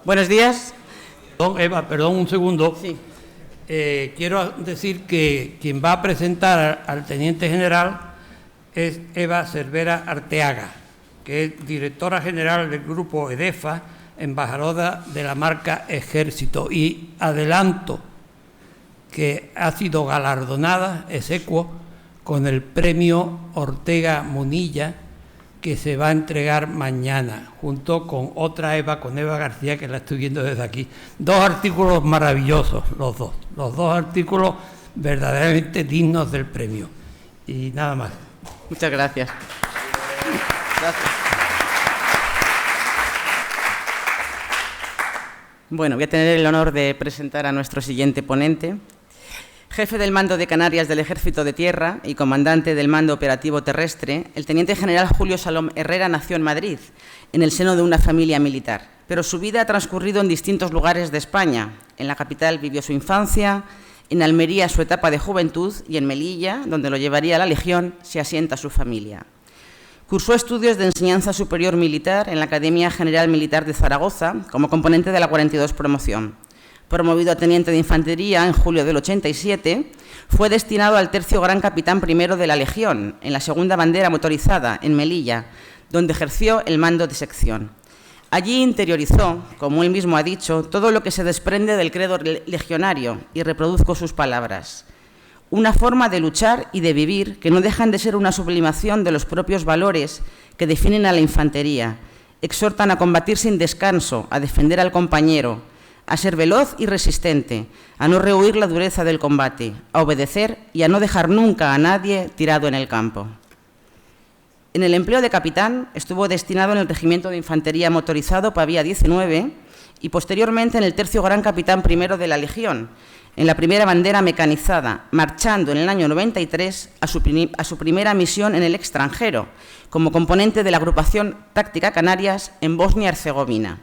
Buenos días. Don Eva, perdón un segundo. Sí. Quiero decir que quien va a presentar al teniente general es Eva Cervera Arteaga, que es directora general del grupo EDEFA, embajadora de la marca Ejército. Y adelanto que ha sido galardonada ex aequo con el premio Ortega Munilla, que se va a entregar mañana, junto con otra Eva, con Eva García, que la estoy viendo desde aquí. 2 artículos maravillosos, los dos artículos verdaderamente dignos del premio. Y nada más. Muchas gracias. Gracias. Bueno, voy a tener el honor de presentar a nuestro siguiente ponente. Jefe del Mando de Canarias del Ejército de Tierra y comandante del Mando Operativo Terrestre, el teniente general Julio Salom Herrera nació en Madrid, en el seno de una familia militar, pero su vida ha transcurrido en distintos lugares de España. En la capital vivió su infancia, en Almería su etapa de juventud y en Melilla, donde lo llevaría a la Legión, se asienta su familia. Cursó estudios de enseñanza superior militar en la Academia General Militar de Zaragoza como componente de la 42 Promoción. Promovido a teniente de infantería en julio del 87, fue destinado al tercio Gran Capitán I de la Legión, en la segunda bandera motorizada, en Melilla, donde ejerció el mando de sección. Allí interiorizó, como él mismo ha dicho, todo lo que se desprende del credo legionario, y reproduzco sus palabras. Una forma de luchar y de vivir que no dejan de ser una sublimación de los propios valores que definen a la infantería, exhortan a combatir sin descanso, a defender al compañero, a ser veloz y resistente, a no rehuir la dureza del combate, a obedecer y a no dejar nunca a nadie tirado en el campo. En el empleo de capitán estuvo destinado en el Regimiento de Infantería Motorizado Pavía 19 y posteriormente en el tercio Gran Capitán I de la Legión, en la primera bandera mecanizada, marchando en el año 93 a su primera misión en el extranjero, como componente de la Agrupación Táctica Canarias en Bosnia-Herzegovina.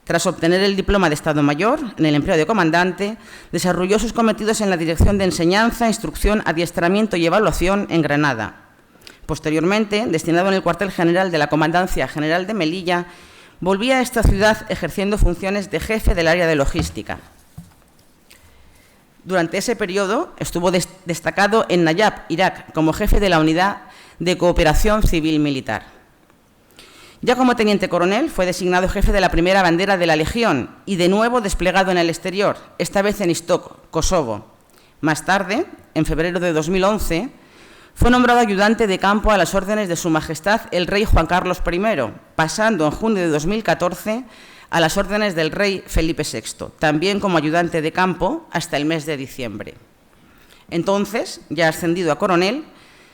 Tras obtener el diploma de Estado Mayor, en el empleo de comandante, desarrolló sus cometidos en la Dirección de Enseñanza, Instrucción, Adiestramiento y Evaluación en Granada. Posteriormente, destinado en el cuartel general de la Comandancia General de Melilla, volvía a esta ciudad ejerciendo funciones de jefe del área de logística. Durante ese periodo estuvo destacado en Nayab, Irak, como jefe de la Unidad de Cooperación Civil-Militar. Ya como teniente coronel, fue designado jefe de la primera bandera de la Legión y de nuevo desplegado en el exterior, esta vez en Istok, Kosovo. Más tarde, en febrero de 2011, fue nombrado ayudante de campo a las órdenes de Su Majestad el Rey Juan Carlos I, pasando en junio de 2014 a las órdenes del Rey Felipe VI, también como ayudante de campo hasta el mes de diciembre. Entonces, ya ascendido a coronel,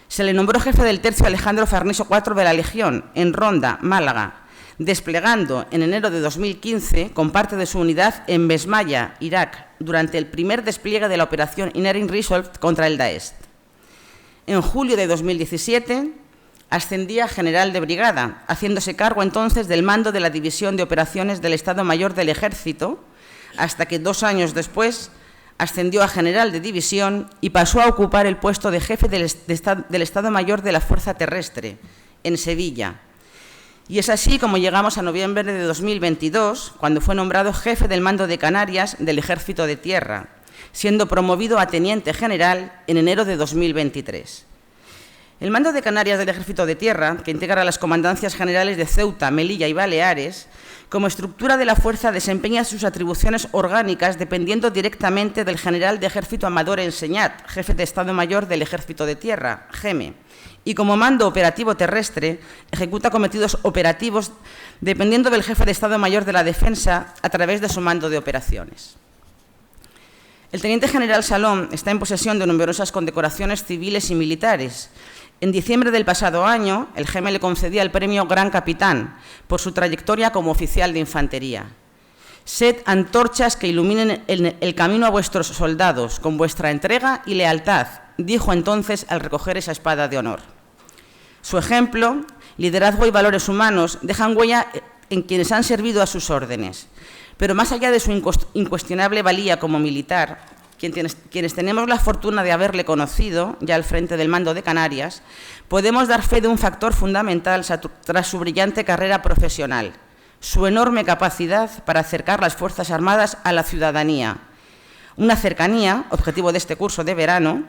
se le nombró jefe del tercio Alejandro Farnesio IV de la Legión, en Ronda, Málaga, desplegando en enero de 2015 con parte de su unidad en Besmaya, Irak, durante el primer despliegue de la operación Inherent Resolve contra el Daesh. En julio de 2017 ascendía a general de brigada, haciéndose cargo entonces del mando de la División de Operaciones del Estado Mayor del Ejército, hasta que 2 años después ascendió a general de división y pasó a ocupar el puesto de jefe del Estado Mayor de la Fuerza Terrestre, en Sevilla. Y es así como llegamos a noviembre de 2022, cuando fue nombrado jefe del Mando de Canarias del Ejército de Tierra, siendo promovido a teniente general en enero de 2023. El Mando de Canarias del Ejército de Tierra, que integra las comandancias generales de Ceuta, Melilla y Baleares, como estructura de la fuerza desempeña sus atribuciones orgánicas dependiendo directamente del general de Ejército Amador Enseñat, jefe de Estado Mayor del Ejército de Tierra, GEME, y como mando operativo terrestre ejecuta cometidos operativos dependiendo del jefe de Estado Mayor de la Defensa a través de su mando de operaciones. El teniente general Salom está en posesión de numerosas condecoraciones civiles y militares. En diciembre del pasado año, el GEME le concedía el premio Gran Capitán por su trayectoria como oficial de infantería. Sed antorchas que iluminen el camino a vuestros soldados con vuestra entrega y lealtad, dijo entonces al recoger esa espada de honor. Su ejemplo, liderazgo y valores humanos dejan huella en quienes han servido a sus órdenes. Pero más allá de su incuestionable valía como militar, quienes tenemos la fortuna de haberle conocido, ya al frente del Mando de Canarias, podemos dar fe de un factor fundamental tras su brillante carrera profesional, su enorme capacidad para acercar las Fuerzas Armadas a la ciudadanía. Una cercanía, objetivo de este curso de verano,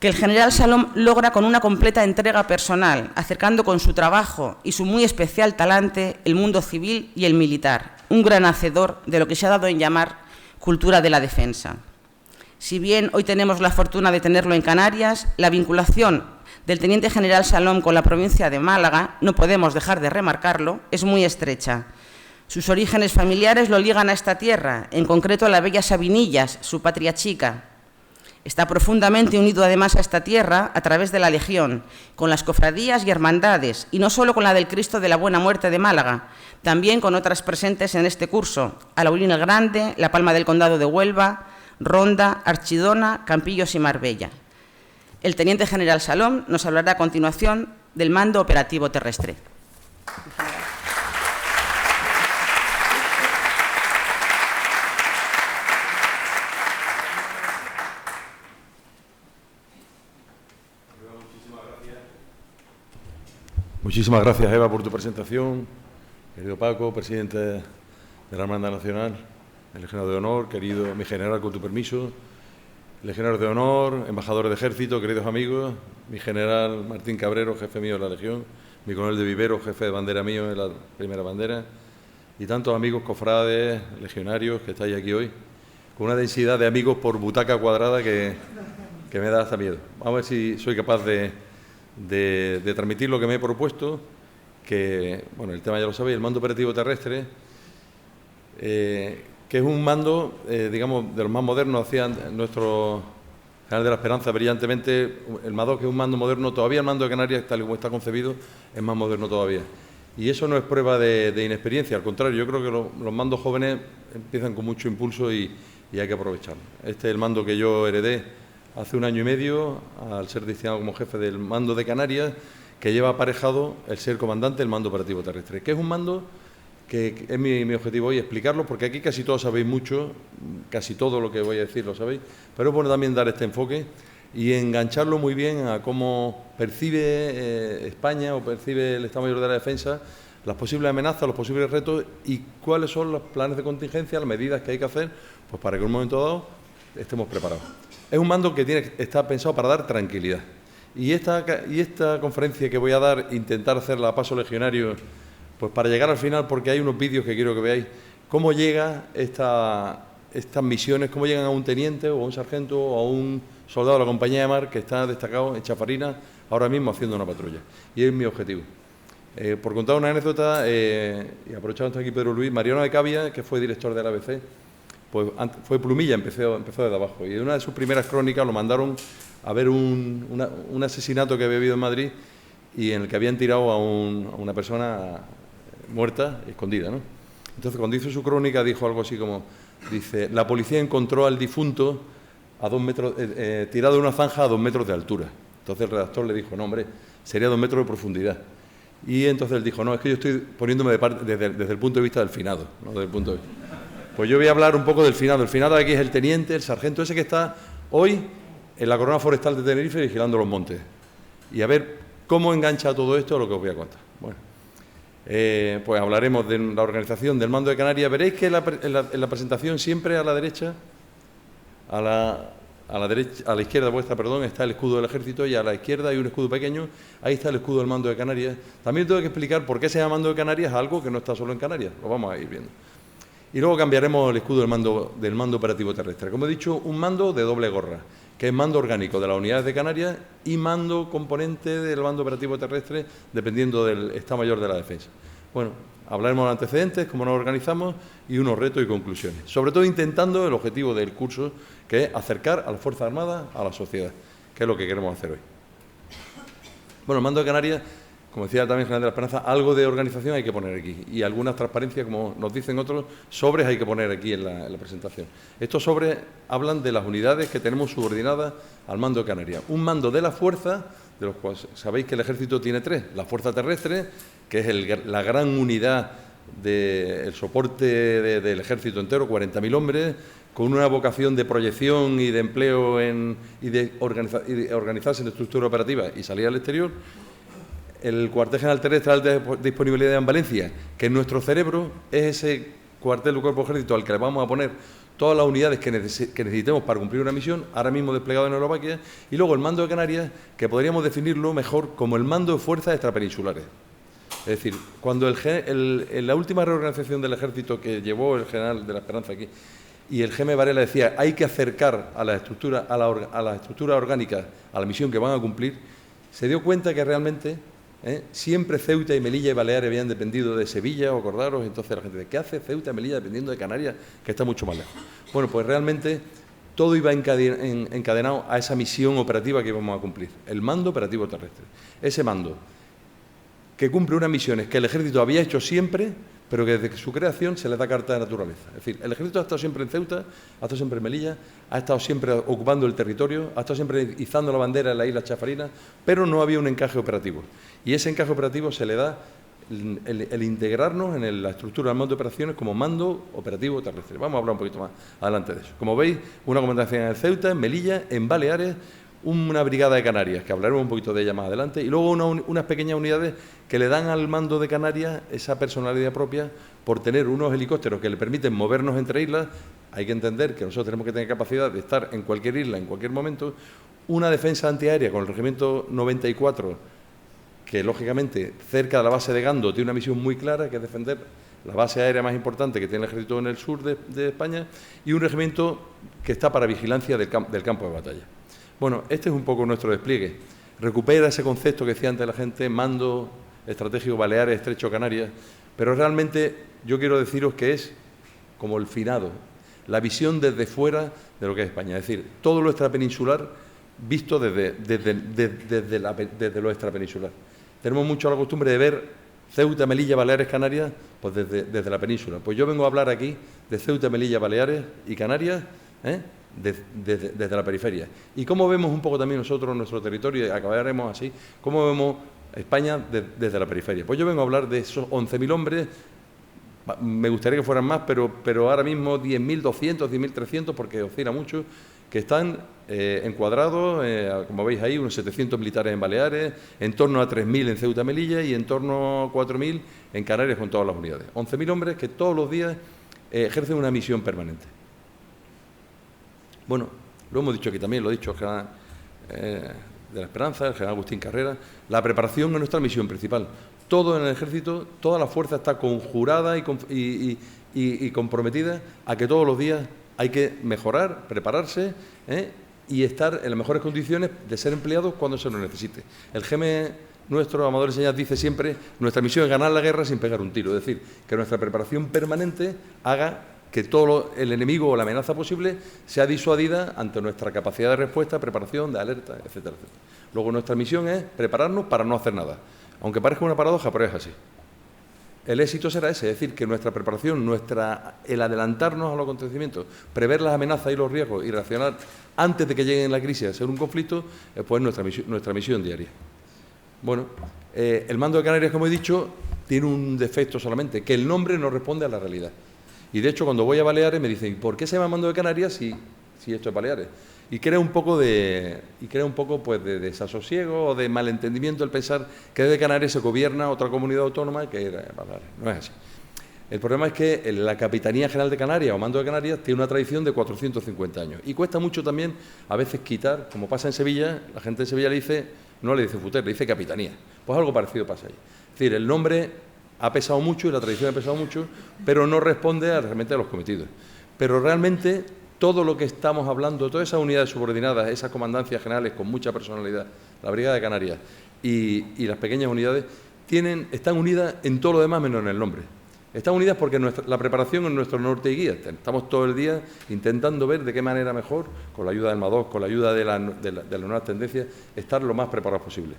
que el general Salom logra con una completa entrega personal, acercando con su trabajo y su muy especial talante el mundo civil y el militar, un gran hacedor de lo que se ha dado en llamar cultura de la defensa. Si bien hoy tenemos la fortuna de tenerlo en Canarias, la vinculación del teniente general Salom con la provincia de Málaga, no podemos dejar de remarcarlo, es muy estrecha. Sus orígenes familiares lo ligan a esta tierra, en concreto a la bella Sabinillas, su patria chica. Está profundamente unido además a esta tierra a través de la Legión, con las cofradías y hermandades, y no solo con la del Cristo de la Buena Muerte de Málaga, también con otras presentes en este curso, Alaulín el Grande, La Palma del Condado de Huelva, Ronda, Archidona, Campillos y Marbella. El teniente general Salom nos hablará a continuación del mando operativo terrestre. Muchísimas gracias, Eva, por tu presentación. Querido Paco, presidente de la Hermandad Nacional, el legionario de honor, querido mi general, con tu permiso, legionarios de honor, embajadores de ejército, queridos amigos, mi general Martín Cabrero, jefe mío de la Legión, mi coronel de Vivero, jefe de bandera mío de la primera bandera, y tantos amigos cofrades, legionarios que estáis aquí hoy, con una densidad de amigos por butaca cuadrada que me da hasta miedo. Vamos a ver si soy capaz de transmitir lo que me he propuesto, que, bueno, el tema ya lo sabéis, el mando operativo terrestre, que es un mando, digamos, de los más modernos. Hacían nuestro general de la Esperanza brillantemente, el MADO, que es un mando moderno. Todavía el mando de Canarias, tal y como está concebido, es más moderno todavía. Y eso no es prueba de inexperiencia, al contrario, yo creo que los mandos jóvenes empiezan con mucho impulso y hay que aprovecharlo. Este es el mando que yo heredé hace 1 año y medio, al ser designado como jefe del mando de Canarias, que lleva aparejado el ser comandante del mando operativo terrestre, que es un mando que es mi objetivo hoy explicarlo, porque aquí casi todos sabéis mucho, casi todo lo que voy a decir lo sabéis, pero es bueno también dar este enfoque y engancharlo muy bien a cómo percibe España o percibe el Estado Mayor de la Defensa las posibles amenazas, los posibles retos y cuáles son los planes de contingencia, las medidas que hay que hacer, pues para que en un momento dado estemos preparados. Es un mando que está pensado para dar tranquilidad. Y esta conferencia que voy a dar, intentar hacerla a paso legionario, pues para llegar al final, porque hay unos vídeos que quiero que veáis, cómo llega estas misiones, cómo llegan a un teniente o a un sargento o a un soldado de la compañía de mar que está destacado en Chafarinas ahora mismo haciendo una patrulla. Y es mi objetivo. Por contar una anécdota, y aprovechando aquí Pedro Luis, Mariano de Cavia, que fue director del ABC, pues fue plumilla, empezó desde abajo. Y en una de sus primeras crónicas lo mandaron a ver un asesinato que había habido en Madrid y en el que habían tirado a una persona muerta, escondida, ¿no? Entonces, cuando hizo su crónica, dijo algo así como, dice, la policía encontró al difunto a 2 metros, tirado de una zanja a 2 metros de altura. Entonces el redactor le dijo, no, hombre, sería 2 metros de profundidad. Y entonces él dijo, no, es que yo estoy poniéndome de parte desde el punto de vista del finado, ¿no? Desde el punto de vista. Pues yo voy a hablar un poco del finado. El finado de aquí es el teniente, el sargento ese que está hoy en la Corona Forestal de Tenerife vigilando los montes. Y a ver cómo engancha todo esto a lo que os voy a contar. Bueno, pues hablaremos de la organización del mando de Canarias. Veréis que en la presentación siempre a la derecha, a la izquierda vuestra, perdón, está el escudo del ejército y a la izquierda hay un escudo pequeño, ahí está el escudo del mando de Canarias. También tengo que explicar por qué se llama mando de Canarias, algo que no está solo en Canarias, lo vamos a ir viendo. Y luego cambiaremos el escudo del mando operativo terrestre. Como he dicho, un mando de doble gorra, que es mando orgánico de las unidades de Canarias y mando componente del mando operativo terrestre, dependiendo del Estado Mayor de la Defensa. Bueno, hablaremos de los antecedentes, cómo nos organizamos y unos retos y conclusiones. Sobre todo intentando el objetivo del curso, que es acercar a las Fuerzas Armadas a la sociedad, que es lo que queremos hacer hoy. Bueno, el mando de Canarias, como decía también el general de la Esperanza, algo de organización hay que poner aquí y algunas transparencias, como nos dicen otros, sobres hay que poner aquí en la presentación. Estos sobres hablan de las unidades que tenemos subordinadas al mando de Canarias. Un mando de la fuerza, de los cuales sabéis que el ejército tiene 3. La fuerza terrestre, que es la gran unidad del soporte del ejército entero, 40.000 hombres, con una vocación de proyección y de empleo y de organizarse en estructura operativa y salir al exterior. el cuartel general terrestre de disponibilidad en Valencia, que en nuestro cerebro es ese cuartel del Cuerpo de Ejército al que le vamos a poner todas las unidades que necesitemos para cumplir una misión, ahora mismo desplegado en Eslovaquia, y luego el mando de Canarias, que podríamos definirlo mejor como el mando de fuerzas extrapeninsulares. Es decir, cuando en la última reorganización del Ejército que llevó el general de la Esperanza aquí, y el GM Varela decía, hay que acercar a la estructura, a la estructura orgánica, a la misión que van a cumplir, se dio cuenta que realmente siempre Ceuta y Melilla y Baleares habían dependido de Sevilla o acordaros, entonces la gente dice, ¿qué hace Ceuta y Melilla dependiendo de Canarias, que está mucho más lejos? Bueno, pues realmente todo iba encadenado a esa misión operativa que íbamos a cumplir, el mando operativo terrestre. Ese mando que cumple unas misiones que el Ejército había hecho siempre, pero que desde su creación se le da carta de naturaleza. Es decir, el Ejército ha estado siempre en Ceuta, ha estado siempre en Melilla, ha estado siempre ocupando el territorio, ha estado siempre izando la bandera en la isla Chafarinas, pero no había un encaje operativo. Y ese encaje operativo se le da el integrarnos en la estructura del mando de operaciones como mando operativo terrestre. Vamos a hablar un poquito más adelante de eso. Como veis, una comandancia en Ceuta, en Melilla, en Baleares, una brigada de Canarias, que hablaremos un poquito de ella más adelante, y luego unas pequeñas unidades que le dan al mando de Canarias esa personalidad propia por tener unos helicópteros que le permiten movernos entre islas. Hay que entender que nosotros tenemos que tener capacidad de estar en cualquier isla, en cualquier momento, una defensa antiaérea con el Regimiento 94, que lógicamente cerca de la base de Gando tiene una misión muy clara, que es defender la base aérea más importante que tiene el Ejército en el sur de España, y un regimiento que está para vigilancia del campo de batalla. Bueno, este es un poco nuestro despliegue. Recupera ese concepto que decía antes la gente, mando estratégico Baleares, Estrecho Canarias, pero realmente yo quiero deciros que es como el finado, la visión desde fuera de lo que es España, es decir, todo lo extrapeninsular visto desde lo extrapeninsular. Tenemos mucho la costumbre de ver Ceuta, Melilla, Baleares, Canarias, pues desde la península. Pues yo vengo a hablar aquí de Ceuta, Melilla, Baleares y Canarias, desde la periferia. Y cómo vemos un poco también nosotros nuestro territorio, y acabaremos así, cómo vemos España desde la periferia. Pues yo vengo a hablar de esos 11.000 hombres, me gustaría que fueran más, pero ahora mismo 10.200, 10.300, porque oscila mucho, que están encuadrados, como veis ahí, unos 700 militares en Baleares, en torno a 3.000 en Ceuta, Melilla y en torno a 4.000 en Canarias con todas las unidades. 11.000 hombres que todos los días ejercen una misión permanente. Bueno, lo hemos dicho aquí también, lo ha dicho el general de la Esperanza, el general Agustín Carrera, la preparación es nuestra misión principal. Todo en el Ejército, toda la fuerza está conjurada y comprometida a que todos los días hay que mejorar, prepararse y estar en las mejores condiciones de ser empleados cuando se nos necesite. El GM nuestro, Amador Señas, dice siempre, nuestra misión es ganar la guerra sin pegar un tiro, es decir, que nuestra preparación permanente haga que todo el enemigo o la amenaza posible sea disuadida ante nuestra capacidad de respuesta, preparación, de alerta, etcétera, etcétera. Luego nuestra misión es prepararnos para no hacer nada. Aunque parezca una paradoja, pero es así. El éxito será ese, es decir, que nuestra preparación, el adelantarnos a los acontecimientos, prever las amenazas y los riesgos y reaccionar antes de que lleguen la crisis a ser un conflicto, pues nuestra misión diaria. Bueno, el mando de Canarias, como he dicho, tiene un defecto solamente, que el nombre no responde a la realidad. Y de hecho, cuando voy a Baleares me dicen, ¿por qué se llama mando de Canarias si esto es Baleares? Y crea un poco de desasosiego o de malentendimiento el pensar que desde Canarias se gobierna otra comunidad autónoma que era Baleares. No es así. El problema es que la Capitanía General de Canarias o Mando de Canarias tiene una tradición de 450 años. Y cuesta mucho también a veces quitar, como pasa en Sevilla, la gente de Sevilla no le dice futer, le dice Capitanía. Pues algo parecido pasa ahí. Es decir, el nombre ha pesado mucho y la tradición ha pesado mucho, pero no responde realmente a los cometidos. Pero realmente todo lo que estamos hablando, todas esas unidades subordinadas, esas comandancias generales con mucha personalidad, la Brigada de Canarias y las pequeñas unidades, están unidas en todo lo demás menos en el nombre. Están unidas porque la preparación es nuestro norte y guía. Estamos todo el día intentando ver de qué manera mejor, con la ayuda del MADOC, con la ayuda de las nuevas tendencias, estar lo más preparados posible.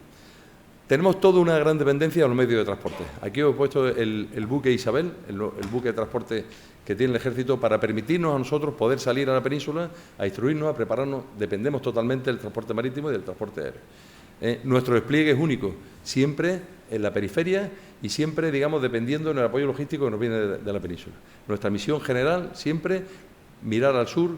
Tenemos toda una gran dependencia de los medios de transporte. Aquí os he puesto el buque Isabel, el buque de transporte que tiene el Ejército para permitirnos a nosotros poder salir a la península, a instruirnos, a prepararnos. Dependemos totalmente del transporte marítimo y del transporte aéreo. Nuestro despliegue es único, siempre en la periferia y siempre, digamos, dependiendo del apoyo logístico que nos viene de la península. Nuestra misión general siempre mirar al sur,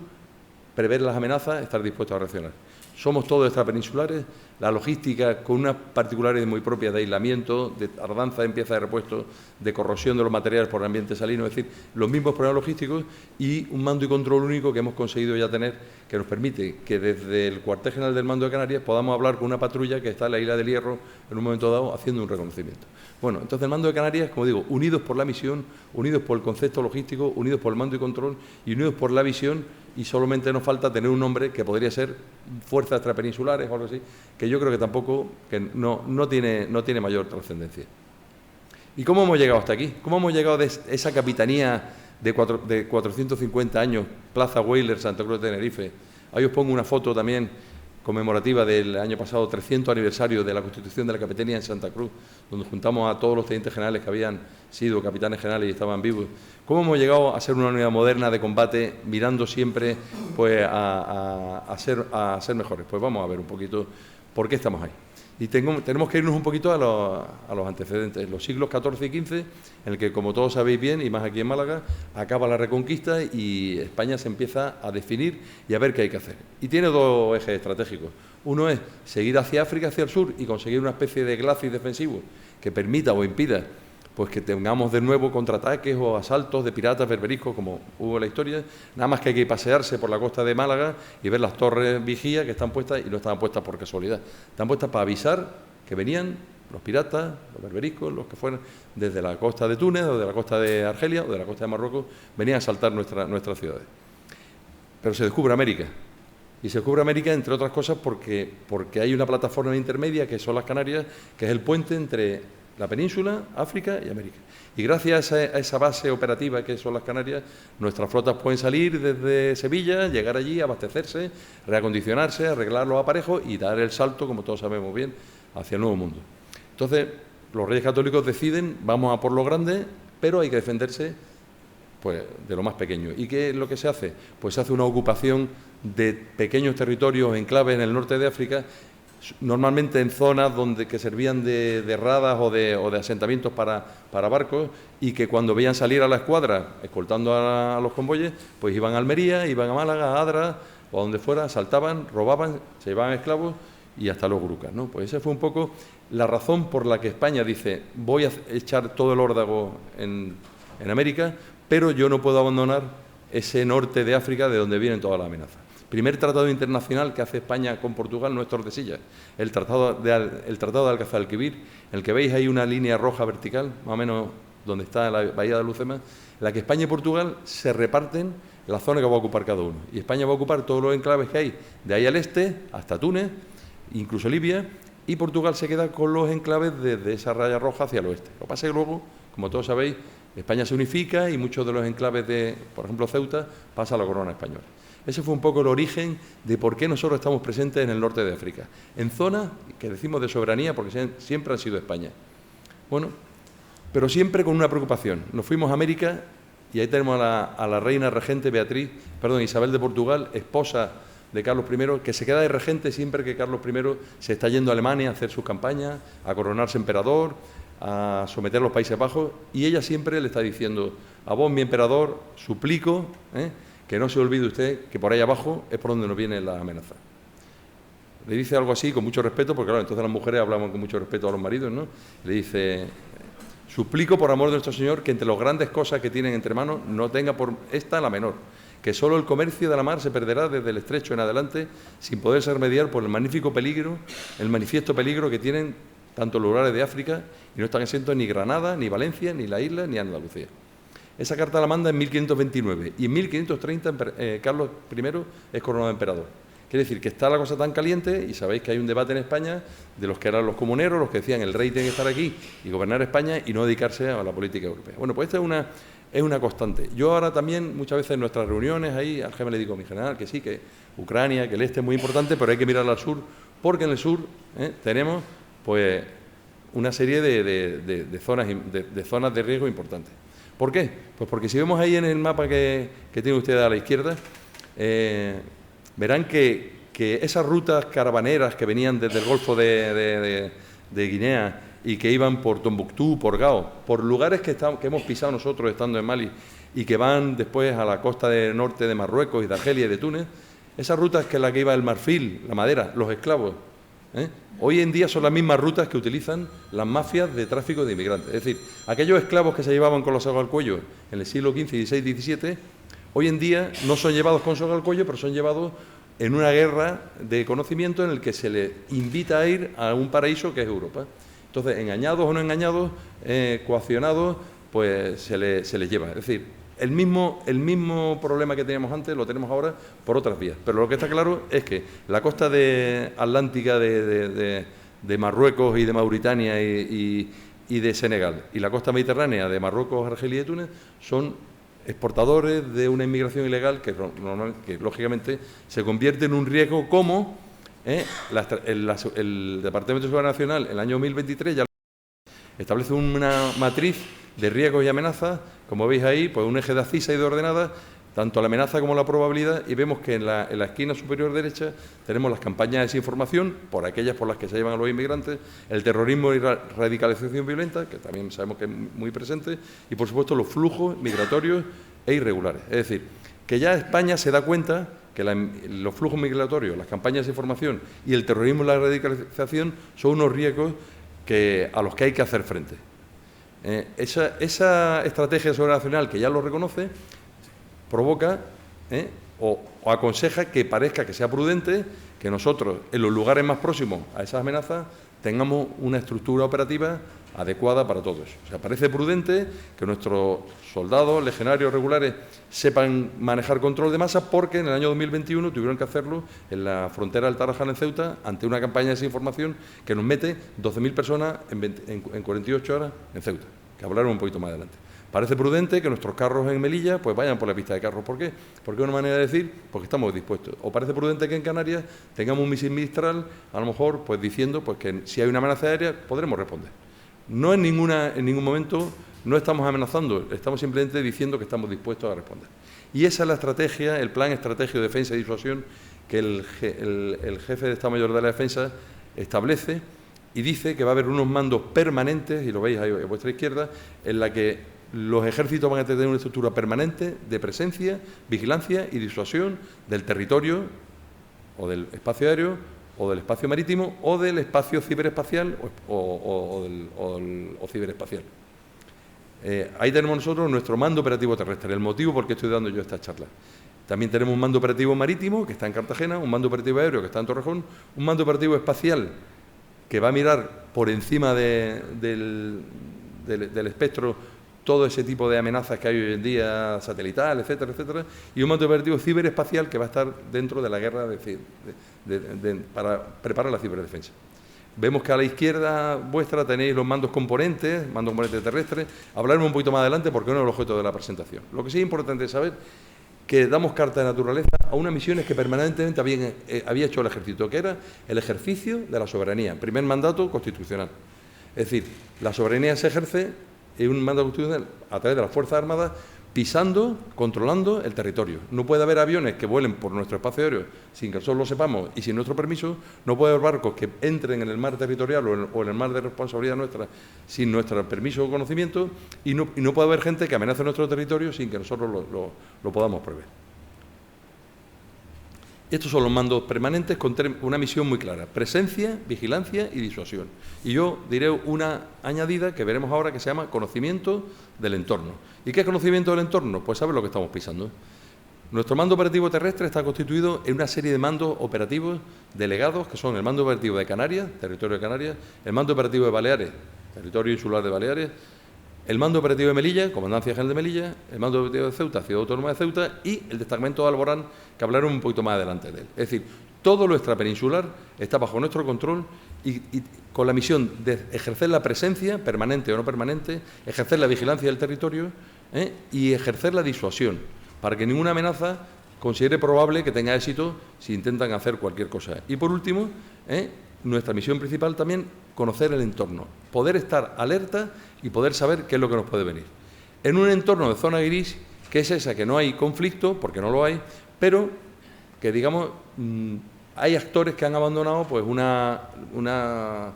prever las amenazas, estar dispuestos a reaccionar. Somos todos extrapeninsulares, la logística con unas particularidades muy propias de aislamiento, de tardanza en piezas de repuesto, de corrosión de los materiales por el ambiente salino, es decir, los mismos problemas logísticos y un mando y control único que hemos conseguido ya tener, que nos permite que desde el cuartel general del Mando de Canarias podamos hablar con una patrulla que está en la isla del Hierro en un momento dado haciendo un reconocimiento. Bueno, entonces el Mando de Canarias, como digo, unidos por la misión, unidos por el concepto logístico, unidos por el mando y control y unidos por la visión, y solamente nos falta tener un nombre que podría ser Fuerzas Extrapeninsulares o algo así, que yo creo que tampoco, que no tiene mayor trascendencia. ¿Y cómo hemos llegado hasta aquí? ¿Cómo hemos llegado de esa capitanía de 450 años, Plaza Weyler, Santa Cruz de Tenerife? Ahí os pongo una foto también conmemorativa del año pasado, 300 aniversario de la constitución de la capitanía en Santa Cruz, donde juntamos a todos los tenientes generales que habían sido capitanes generales y estaban vivos. ¿Cómo hemos llegado a ser una unidad moderna de combate, mirando siempre pues, a ser mejores? Pues vamos a ver un poquito por qué estamos ahí. Y tenemos que irnos un poquito a los antecedentes, los siglos XIV y XV, en el que, como todos sabéis bien, y más aquí en Málaga, acaba la Reconquista y España se empieza a definir y a ver qué hay que hacer. Y tiene dos ejes estratégicos. Uno es seguir hacia África, hacia el sur, y conseguir una especie de glacis defensivo que permita o impida pues que tengamos de nuevo contraataques o asaltos de piratas berberiscos, como hubo en la historia. Nada más que hay que pasearse por la costa de Málaga y ver las torres vigía que están puestas, y no estaban puestas por casualidad. Están puestas para avisar que venían los piratas, los berberiscos, los que fueran desde la costa de Túnez, o de la costa de Argelia, o de la costa de Marruecos, venían a asaltar nuestras ciudades. Pero se descubre América. Y se descubre América, entre otras cosas, porque hay una plataforma intermedia, que son las Canarias, que es el puente entre la península, África y América. Y gracias a esa base operativa que son las Canarias, nuestras flotas pueden salir desde Sevilla, llegar allí, abastecerse, reacondicionarse, arreglar los aparejos y dar el salto, como todos sabemos bien, hacia el Nuevo Mundo. Entonces, los Reyes Católicos deciden, vamos a por lo grande, pero hay que defenderse pues, de lo más pequeño. ¿Y qué es lo que se hace? Pues se hace una ocupación de pequeños territorios, enclaves en el norte de África, normalmente en zonas que servían de radas o de asentamientos para barcos, y que cuando veían salir a la escuadra escoltando a los convoyes, pues iban a Almería, iban a Málaga, a Adra o a donde fuera, asaltaban, robaban, se llevaban esclavos y hasta los grucas, ¿no? Pues esa fue un poco la razón por la que España dice, voy a echar todo el órdago en América, pero yo no puedo abandonar ese norte de África de donde vienen todas las amenazas. Primer tratado internacional que hace España con Portugal no es Tordesillas, el tratado de Alcázar-Alquivir, en el que veis ahí una línea roja vertical, más o menos donde está la bahía de Lucema, en la que España y Portugal se reparten la zona que va a ocupar cada uno. Y España va a ocupar todos los enclaves que hay, de ahí al este hasta Túnez, incluso Libia, y Portugal se queda con los enclaves desde esa raya roja hacia el oeste. Lo que pasa es que luego, como todos sabéis, España se unifica y muchos de los enclaves de, por ejemplo, Ceuta, pasa a la corona española. Ese fue un poco el origen de por qué nosotros estamos presentes en el norte de África, en zonas que decimos de soberanía porque siempre han sido España. Bueno, pero siempre con una preocupación. Nos fuimos a América y ahí tenemos a la reina regente Isabel de Portugal, esposa de Carlos I, que se queda de regente siempre que Carlos I se está yendo a Alemania a hacer sus campañas, a coronarse emperador, a someter a los Países Bajos, y ella siempre le está diciendo, a vos, mi emperador, suplico, que no se olvide usted que por ahí abajo es por donde nos viene la amenaza. Le dice algo así con mucho respeto, porque claro, entonces las mujeres hablamos con mucho respeto a los maridos, ¿no? Le dice, suplico por amor de nuestro Señor que entre las grandes cosas que tienen entre manos no tenga por esta la menor, que solo el comercio de la mar se perderá desde el estrecho en adelante sin poderse remediar por el magnífico peligro, el manifiesto peligro que tienen tanto los lugares de África, y no están exentos ni Granada, ni Valencia, ni la isla, ni Andalucía. Esa carta la manda en 1529 y en 1530 Carlos I es coronado emperador. Quiere decir que está la cosa tan caliente, y sabéis que hay un debate en España de los que eran los comuneros, los que decían el rey tiene que estar aquí y gobernar España y no dedicarse a la política europea. Bueno, pues esta es una constante. Yo ahora también, muchas veces en nuestras reuniones, ahí al jefe le digo a mi general que sí, que Ucrania, que el este es muy importante, pero hay que mirar al sur, porque en el sur tenemos pues una serie de zonas de riesgo importantes. ¿Por qué? Pues porque si vemos ahí en el mapa que tiene usted a la izquierda, verán que esas rutas caravaneras que venían desde el Golfo de Guinea y que iban por Tombuctú, por Gao, por lugares que hemos pisado nosotros estando en Mali y que van después a la costa del norte de Marruecos y de Argelia y de Túnez, esas rutas que es la que iba el marfil, la madera, los esclavos, Hoy en día son las mismas rutas que utilizan las mafias de tráfico de inmigrantes. Es decir, aquellos esclavos que se llevaban con la soga al cuello en el siglo XV, XVI, XVII, hoy en día no son llevados con soga al cuello, pero son llevados en una guerra de conocimiento en el que se les invita a ir a un paraíso que es Europa. Entonces, engañados o no engañados, coaccionados, pues se les lleva. Es decir, el mismo problema que teníamos antes lo tenemos ahora por otras vías. Pero lo que está claro es que la costa atlántica de Marruecos y de Mauritania y de Senegal y la costa mediterránea de Marruecos, Argelia y Túnez son exportadores de una inmigración ilegal que lógicamente se convierte en un riesgo como el Departamento de Seguridad Nacional en el año 2023 ya establece una matriz de riesgos y amenazas, como veis ahí, pues un eje de abscisa y de ordenada, tanto la amenaza como la probabilidad, y vemos que en la esquina superior derecha tenemos las campañas de desinformación, por aquellas por las que se llevan a los inmigrantes, el terrorismo y radicalización violenta, que también sabemos que es muy presente, y por supuesto los flujos migratorios e irregulares. Es decir, que ya España se da cuenta que los flujos migratorios, las campañas de desinformación y el terrorismo y la radicalización son unos riesgos a los que hay que hacer frente. Esa estrategia de seguridad nacional que ya lo reconoce provoca o aconseja que parezca que sea prudente que nosotros en los lugares más próximos a esas amenazas tengamos una estructura operativa adecuada para todos. O sea, parece prudente que nuestros soldados, legionarios regulares sepan manejar control de masa porque en el año 2021 tuvieron que hacerlo en la frontera del Tarajal en Ceuta ante una campaña de desinformación que nos mete 12.000 personas en 48 horas en Ceuta, que hablaremos un poquito más adelante. Parece prudente que nuestros carros en Melilla pues vayan por la pista de carros. ¿Por qué? Porque es una manera de decir, porque estamos dispuestos. O parece prudente que en Canarias tengamos un misil Mistral, a lo mejor pues diciendo pues que si hay una amenaza aérea podremos responder. No en ningún momento no estamos amenazando, estamos simplemente diciendo que estamos dispuestos a responder. Y esa es la estrategia, el plan estratégico de defensa y disuasión que el jefe de Estado Mayor de la Defensa establece y dice que va a haber unos mandos permanentes, y lo veis ahí a vuestra izquierda, en la que los ejércitos van a tener una estructura permanente de presencia, vigilancia y disuasión del territorio o del espacio aéreo o del espacio marítimo o del espacio ciberespacial o ciberespacial. Ahí tenemos nosotros nuestro mando operativo terrestre, el motivo por qué estoy dando yo esta charla. También tenemos un mando operativo marítimo que está en Cartagena, un mando operativo aéreo que está en Torrejón, un mando operativo espacial que va a mirar por encima del espectro todo ese tipo de amenazas que hay hoy en día, satelital, etcétera, etcétera, y un mando operativo ciberespacial que va a estar dentro de la guerra para preparar la ciberdefensa. Vemos que a la izquierda vuestra tenéis los mandos componentes terrestres. Hablaremos un poquito más adelante porque no es el objeto de la presentación. Lo que sí es importante saber que damos carta de naturaleza a unas misiones que permanentemente había hecho el ejército, que era el ejercicio de la soberanía, primer mandato constitucional. Es decir, la soberanía se ejerce en un mandato constitucional a través de las Fuerzas Armadas, pisando, controlando el territorio. No puede haber aviones que vuelen por nuestro espacio aéreo sin que nosotros lo sepamos y sin nuestro permiso. No puede haber barcos que entren en el mar territorial o en el mar de responsabilidad nuestra sin nuestro permiso o conocimiento. Y no puede haber gente que amenace nuestro territorio sin que nosotros lo podamos prever. Estos son los mandos permanentes con una misión muy clara: presencia, vigilancia y disuasión. Y yo diré una añadida que veremos ahora que se llama conocimiento del entorno. ¿Y qué es conocimiento del entorno? Pues saber lo que estamos pisando. Nuestro mando operativo terrestre está constituido en una serie de mandos operativos delegados, que son el mando operativo de Canarias, territorio de Canarias, el mando operativo de Baleares, territorio insular de Baleares, el mando operativo de Melilla, Comandancia General de Melilla, el mando operativo de Ceuta, Ciudad Autónoma de Ceuta, y el destacamento de Alborán, que hablaremos un poquito más adelante de él. Es decir, todo lo extrapeninsular está bajo nuestro control y con la misión de ejercer la presencia, permanente o no permanente, ejercer la vigilancia del territorio y ejercer la disuasión, para que ninguna amenaza considere probable que tenga éxito si intentan hacer cualquier cosa. Y por último, nuestra misión principal también, conocer el entorno, poder estar alerta y poder saber qué es lo que nos puede venir. En un entorno de zona gris, que es esa que no hay conflicto, porque no lo hay, pero que, digamos, hay actores que han abandonado pues una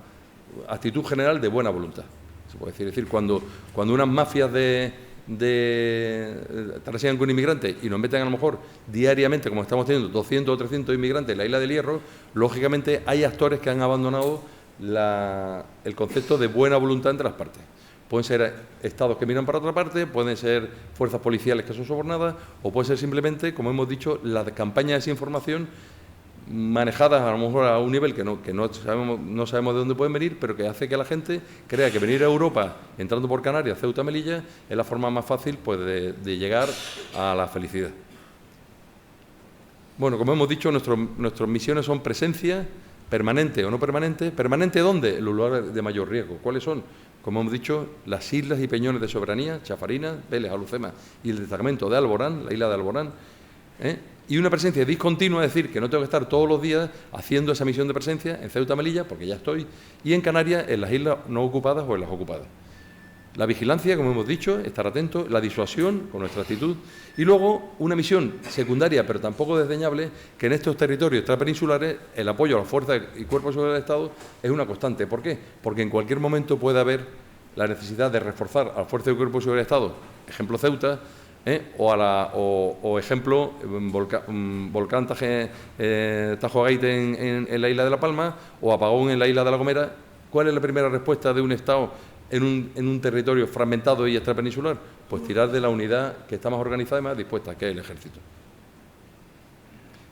actitud general de buena voluntad. Se puede decir, cuando unas mafias de transitan con inmigrantes y nos meten a lo mejor diariamente, como estamos teniendo, 200 o 300 inmigrantes en la isla del Hierro, lógicamente hay actores que han abandonado el concepto de buena voluntad entre las partes. Pueden ser estados que miran para otra parte, pueden ser fuerzas policiales que son sobornadas, o puede ser simplemente, como hemos dicho, la campaña de desinformación manejadas a lo mejor a un nivel que no sabemos de dónde pueden venir, pero que hace que la gente crea que venir a Europa, entrando por Canarias, Ceuta, Melilla, es la forma más fácil pues, de llegar a la felicidad. Bueno, como hemos dicho, nuestras misiones son presencia, permanente o no permanente. ¿Permanente dónde? En los lugares de mayor riesgo. ¿Cuáles son? Como hemos dicho, las islas y peñones de soberanía, Chafarinas, Vélez, Alucema y el destacamento de Alborán, la isla de Alborán, y una presencia discontinua, es decir, que no tengo que estar todos los días haciendo esa misión de presencia en Ceuta, Melilla, porque ya estoy, y en Canarias, en las islas no ocupadas o en las ocupadas. La vigilancia, como hemos dicho, estar atento, la disuasión con nuestra actitud, y luego una misión secundaria, pero tampoco desdeñable, que en estos territorios extrapeninsulares el apoyo a las fuerzas y cuerpos de seguridad del Estado es una constante. ¿Por qué? Porque en cualquier momento puede haber la necesidad de reforzar a las fuerzas y cuerpos de seguridad del Estado, ejemplo Ceuta, o ejemplo volcán Tajo Agaite en la isla de La Palma o apagón en la isla de La Gomera. ¿Cuál es la primera respuesta de un Estado en un territorio fragmentado y extrapeninsular? Pues tirar de la unidad que está más organizada y más dispuesta, que es el Ejército.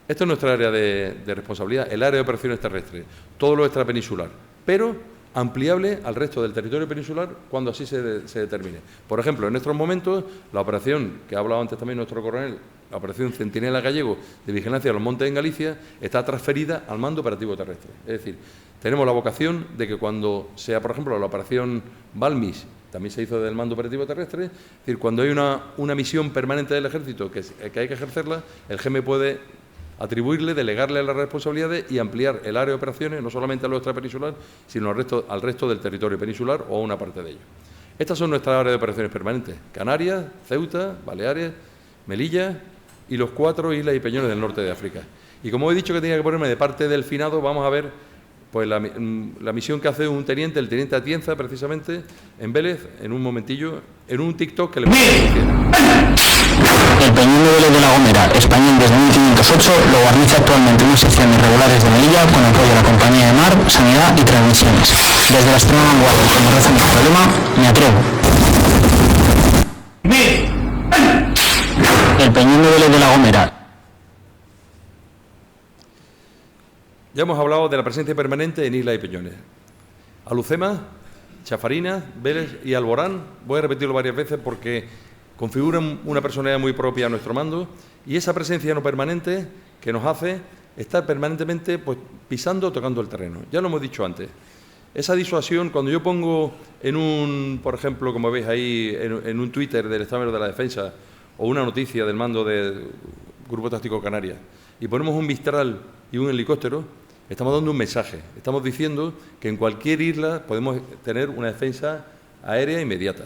Esto es nuestra área de responsabilidad, el área de operaciones terrestres, todo lo extrapeninsular, pero ampliable al resto del territorio peninsular cuando así se determine. Por ejemplo, en estos momentos, la operación que ha hablado antes también nuestro coronel, la operación Centinela Gallego de vigilancia de los montes en Galicia, está transferida al mando operativo terrestre. Es decir, tenemos la vocación de que cuando sea, por ejemplo, la operación Balmis, también se hizo del mando operativo terrestre, es decir, cuando hay una misión permanente del Ejército que hay que ejercerla, el GEME puede atribuirle, delegarle las responsabilidades y ampliar el área de operaciones, no solamente a lo extrapeninsular, sino al resto del territorio peninsular o a una parte de ello. Estas son nuestras áreas de operaciones permanentes: Canarias, Ceuta, Baleares, Melilla y los 4 islas y peñones del norte de África. Y como he dicho que tenía que ponerme de parte del finado, vamos a ver pues la misión que hace el teniente Atienza, precisamente, en Vélez, en un momentillo, en un TikTok que le voy a decir. El Peñón de Vélez de La Gomera, español desde 1508, lo guarnice actualmente unas secciones regulares de Melilla con apoyo a la Compañía de Mar, Sanidad y Transmisiones. Desde la extrema vanguardia, como reza mi problema, me atrevo. El Peñón de Vélez de La Gomera. Ya hemos hablado de la presencia permanente en islas y peñones. Alucema, Chafarinas, Vélez y Alborán, voy a repetirlo varias veces porque configuran una personalidad muy propia a nuestro mando, y esa presencia no permanente que nos hace estar permanentemente pues, pisando, tocando el terreno. Ya lo hemos dicho antes. Esa disuasión, cuando yo pongo por ejemplo, como veis ahí, en un Twitter del Estado Mayor de la Defensa o una noticia del mando del Grupo Táctico Canarias y ponemos un Mistral y un helicóptero, estamos dando un mensaje. Estamos diciendo que en cualquier isla podemos tener una defensa aérea inmediata.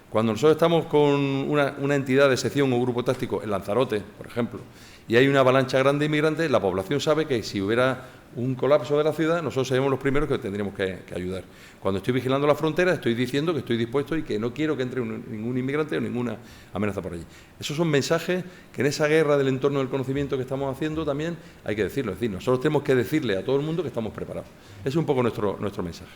Cuando nosotros estamos con una entidad de sección o grupo táctico en Lanzarote, por ejemplo, y hay una avalancha grande de inmigrantes, la población sabe que si hubiera un colapso de la ciudad, nosotros seríamos los primeros que tendríamos que ayudar. Cuando estoy vigilando la frontera, estoy diciendo que estoy dispuesto y que no quiero que entre ningún inmigrante o ninguna amenaza por allí. Esos son mensajes que en esa guerra del entorno del conocimiento que estamos haciendo también hay que decirlo. Es decir, nosotros tenemos que decirle a todo el mundo que estamos preparados. Ese es un poco nuestro mensaje.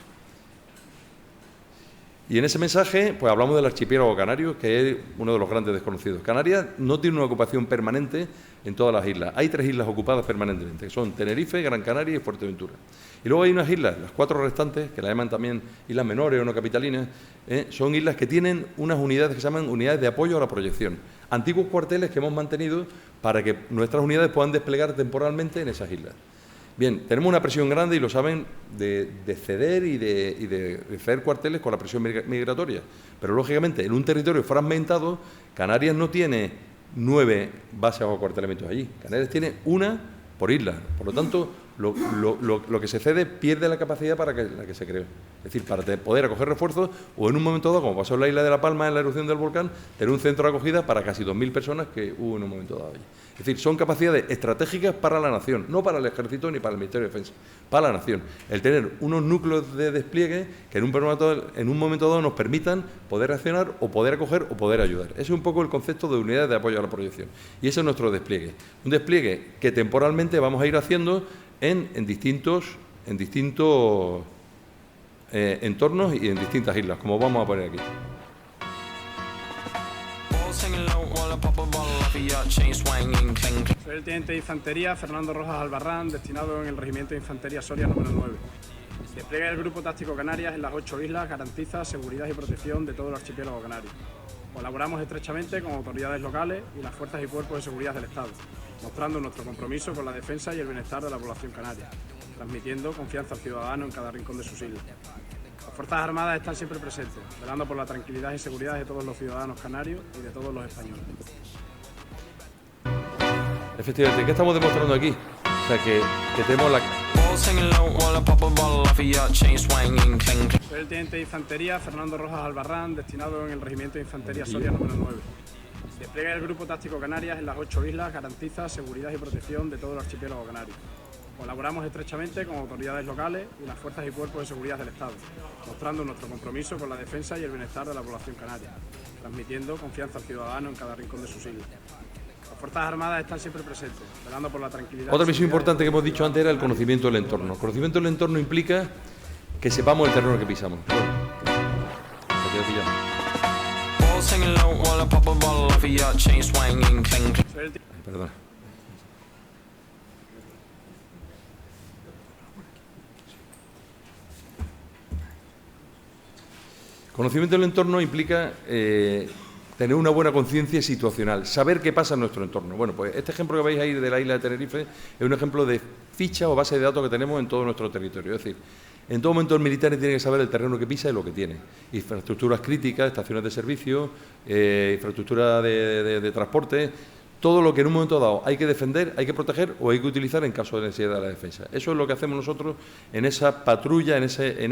Y en ese mensaje, pues hablamos del archipiélago canario, que es uno de los grandes desconocidos. Canarias no tiene una ocupación permanente en todas las islas. Hay 3 islas ocupadas permanentemente, que son Tenerife, Gran Canaria y Fuerteventura. Y luego hay unas islas, las 4 restantes, que las llaman también islas menores o no capitalinas, son islas que tienen unas unidades que se llaman unidades de apoyo a la proyección. Antiguos cuarteles que hemos mantenido para que nuestras unidades puedan desplegar temporalmente en esas islas. Bien, tenemos una presión grande, y lo saben, de ceder y de ceder cuarteles con la presión migratoria. Pero, lógicamente, en un territorio fragmentado, Canarias no tiene 9 bases o acuartelamientos allí. Canarias tiene 1 por isla. Por lo tanto, Lo que se cede pierde la capacidad para la que se creó. Es decir, para poder acoger refuerzos o en un momento dado, como pasó en la isla de La Palma en la erupción del volcán, tener un centro de acogida para casi 2.000 personas que hubo en un momento dado allí. Es decir, son capacidades estratégicas para la nación, no para el Ejército ni para el Ministerio de Defensa, para la nación. El tener unos núcleos de despliegue que en un momento dado nos permitan poder reaccionar o poder acoger o poder ayudar. Ese es un poco el concepto de unidades de apoyo a la proyección. Y ese es nuestro despliegue. Un despliegue que temporalmente vamos a ir haciendo en distintos entornos y en distintas islas, como vamos a poner aquí. Soy el teniente de infantería Fernando Rojas Albarrán, destinado en el Regimiento de Infantería Soria número 9. El despliegue del Grupo Táctico Canarias en las 8 islas garantiza seguridad y protección de todo el archipiélago canario. Colaboramos estrechamente con autoridades locales y las fuerzas y cuerpos de seguridad del Estado, mostrando nuestro compromiso con la defensa y el bienestar de la población canaria, transmitiendo confianza al ciudadano en cada rincón de sus islas. Las Fuerzas Armadas están siempre presentes, velando por la tranquilidad y seguridad de todos los ciudadanos canarios y de todos los españoles. Efectivamente, ¿qué estamos demostrando aquí? O sea, que tenemos la... Soy el teniente de infantería Fernando Rojas Albarrán, destinado en el Regimiento de Infantería Soria número 9. El despliegue del Grupo Táctico Canarias en las 8 islas garantiza seguridad y protección de todo el archipiélago canario. Colaboramos estrechamente con autoridades locales y las fuerzas y cuerpos de seguridad del Estado, mostrando nuestro compromiso con la defensa y el bienestar de la población canaria, transmitiendo confianza al ciudadano en cada rincón de sus islas. Las Fuerzas Armadas están siempre presentes, velando por la tranquilidad. Otra misión importante que hemos dicho antes era el conocimiento del entorno. El conocimiento del entorno implica que sepamos el terreno que pisamos. Perdona. Conocimiento del entorno implica tener una buena conciencia situacional, saber qué pasa en nuestro entorno. Bueno, pues este ejemplo que veis ahí de la isla de Tenerife es un ejemplo de ficha o base de datos que tenemos en todo nuestro territorio. Es decir, en todo momento el militar tiene que saber el terreno que pisa y lo que tiene. Infraestructuras críticas, estaciones de servicio, infraestructura de transporte, todo lo que en un momento dado hay que defender, hay que proteger o hay que utilizar en caso de necesidad de la defensa. Eso es lo que hacemos nosotros en esa patrulla, en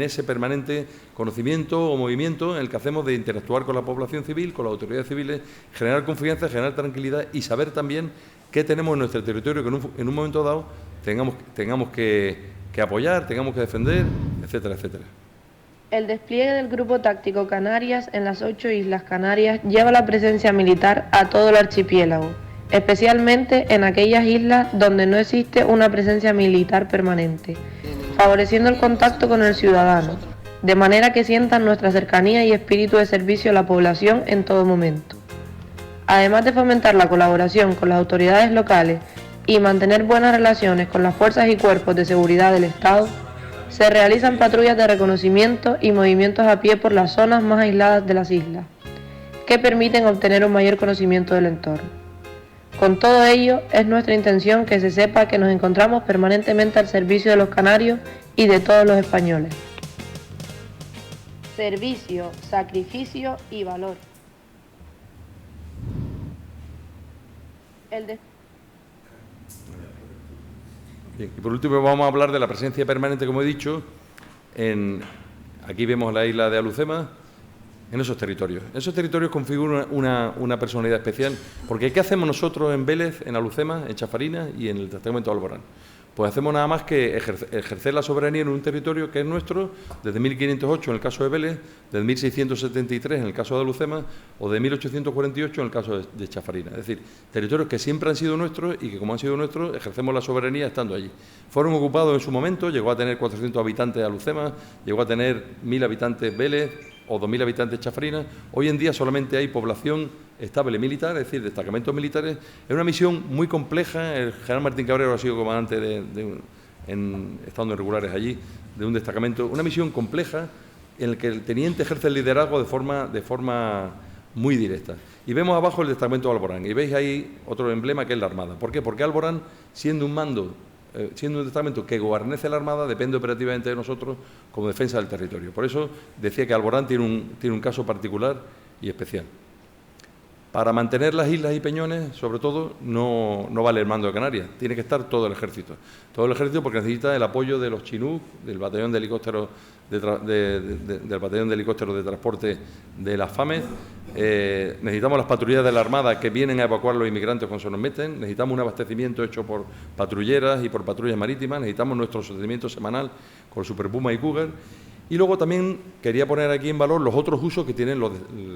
ese permanente conocimiento o movimiento en el que hacemos de interactuar con la población civil, con las autoridades civiles, generar confianza, generar tranquilidad y saber también qué tenemos en nuestro territorio que en un momento dado tengamos que apoyar, tengamos que defender, etcétera, etcétera. El despliegue del Grupo Táctico Canarias en las 8 islas Canarias lleva la presencia militar a todo el archipiélago, especialmente en aquellas islas donde no existe una presencia militar permanente, favoreciendo el contacto con el ciudadano, de manera que sientan nuestra cercanía y espíritu de servicio a la población en todo momento. Además de fomentar la colaboración con las autoridades locales y mantener buenas relaciones con las fuerzas y cuerpos de seguridad del Estado, se realizan patrullas de reconocimiento y movimientos a pie por las zonas más aisladas de las islas, que permiten obtener un mayor conocimiento del entorno. Con todo ello, es nuestra intención que se sepa que nos encontramos permanentemente al servicio de los canarios y de todos los españoles. Servicio, sacrificio y valor. Bien, y por último vamos a hablar de la presencia permanente, como he dicho, aquí vemos la isla de Alucema, en esos territorios. Esos territorios configuran una personalidad especial, porque ¿qué hacemos nosotros en Vélez, en Alucema, en Chafarinas y en el destacamento de Alborán? Pues hacemos nada más que ejercer la soberanía en un territorio que es nuestro desde 1508 en el caso de Vélez, desde 1673 en el caso de Alucema o de 1848 en el caso de Chafarinas. Es decir, territorios que siempre han sido nuestros y que como han sido nuestros ejercemos la soberanía estando allí. Fueron ocupados en su momento, llegó a tener 400 habitantes Alucema, llegó a tener 1.000 habitantes Vélez o 2.000 habitantes Chafarinas. Hoy en día solamente hay población estable militar, es decir, destacamentos militares. Es una misión muy compleja. El general Martín Cabrero ha sido comandante estando en regulares allí, de un destacamento. Una misión compleja en la que el teniente ejerce el liderazgo de forma muy directa. Y vemos abajo el destacamento de Alborán. Y veis ahí otro emblema que es la Armada. ¿Por qué? Porque Alborán, siendo un mando, siendo un destacamento que gobernece la Armada, depende operativamente de nosotros como defensa del territorio. Por eso decía que Alborán tiene un caso particular y especial. Para mantener las islas y peñones, sobre todo, no vale el mando de Canarias, tiene que estar todo el ejército. Todo el ejército porque necesita el apoyo de los Chinook, del batallón de helicópteros del batallón de helicópteros de transporte de las FAMES. Necesitamos las patrullas de la Armada que vienen a evacuar a los inmigrantes cuando se nos meten. Necesitamos un abastecimiento hecho por patrulleras y por patrullas marítimas. Necesitamos nuestro sostenimiento semanal con Super Puma y Cougar. Y luego también quería poner aquí en valor los otros usos que tienen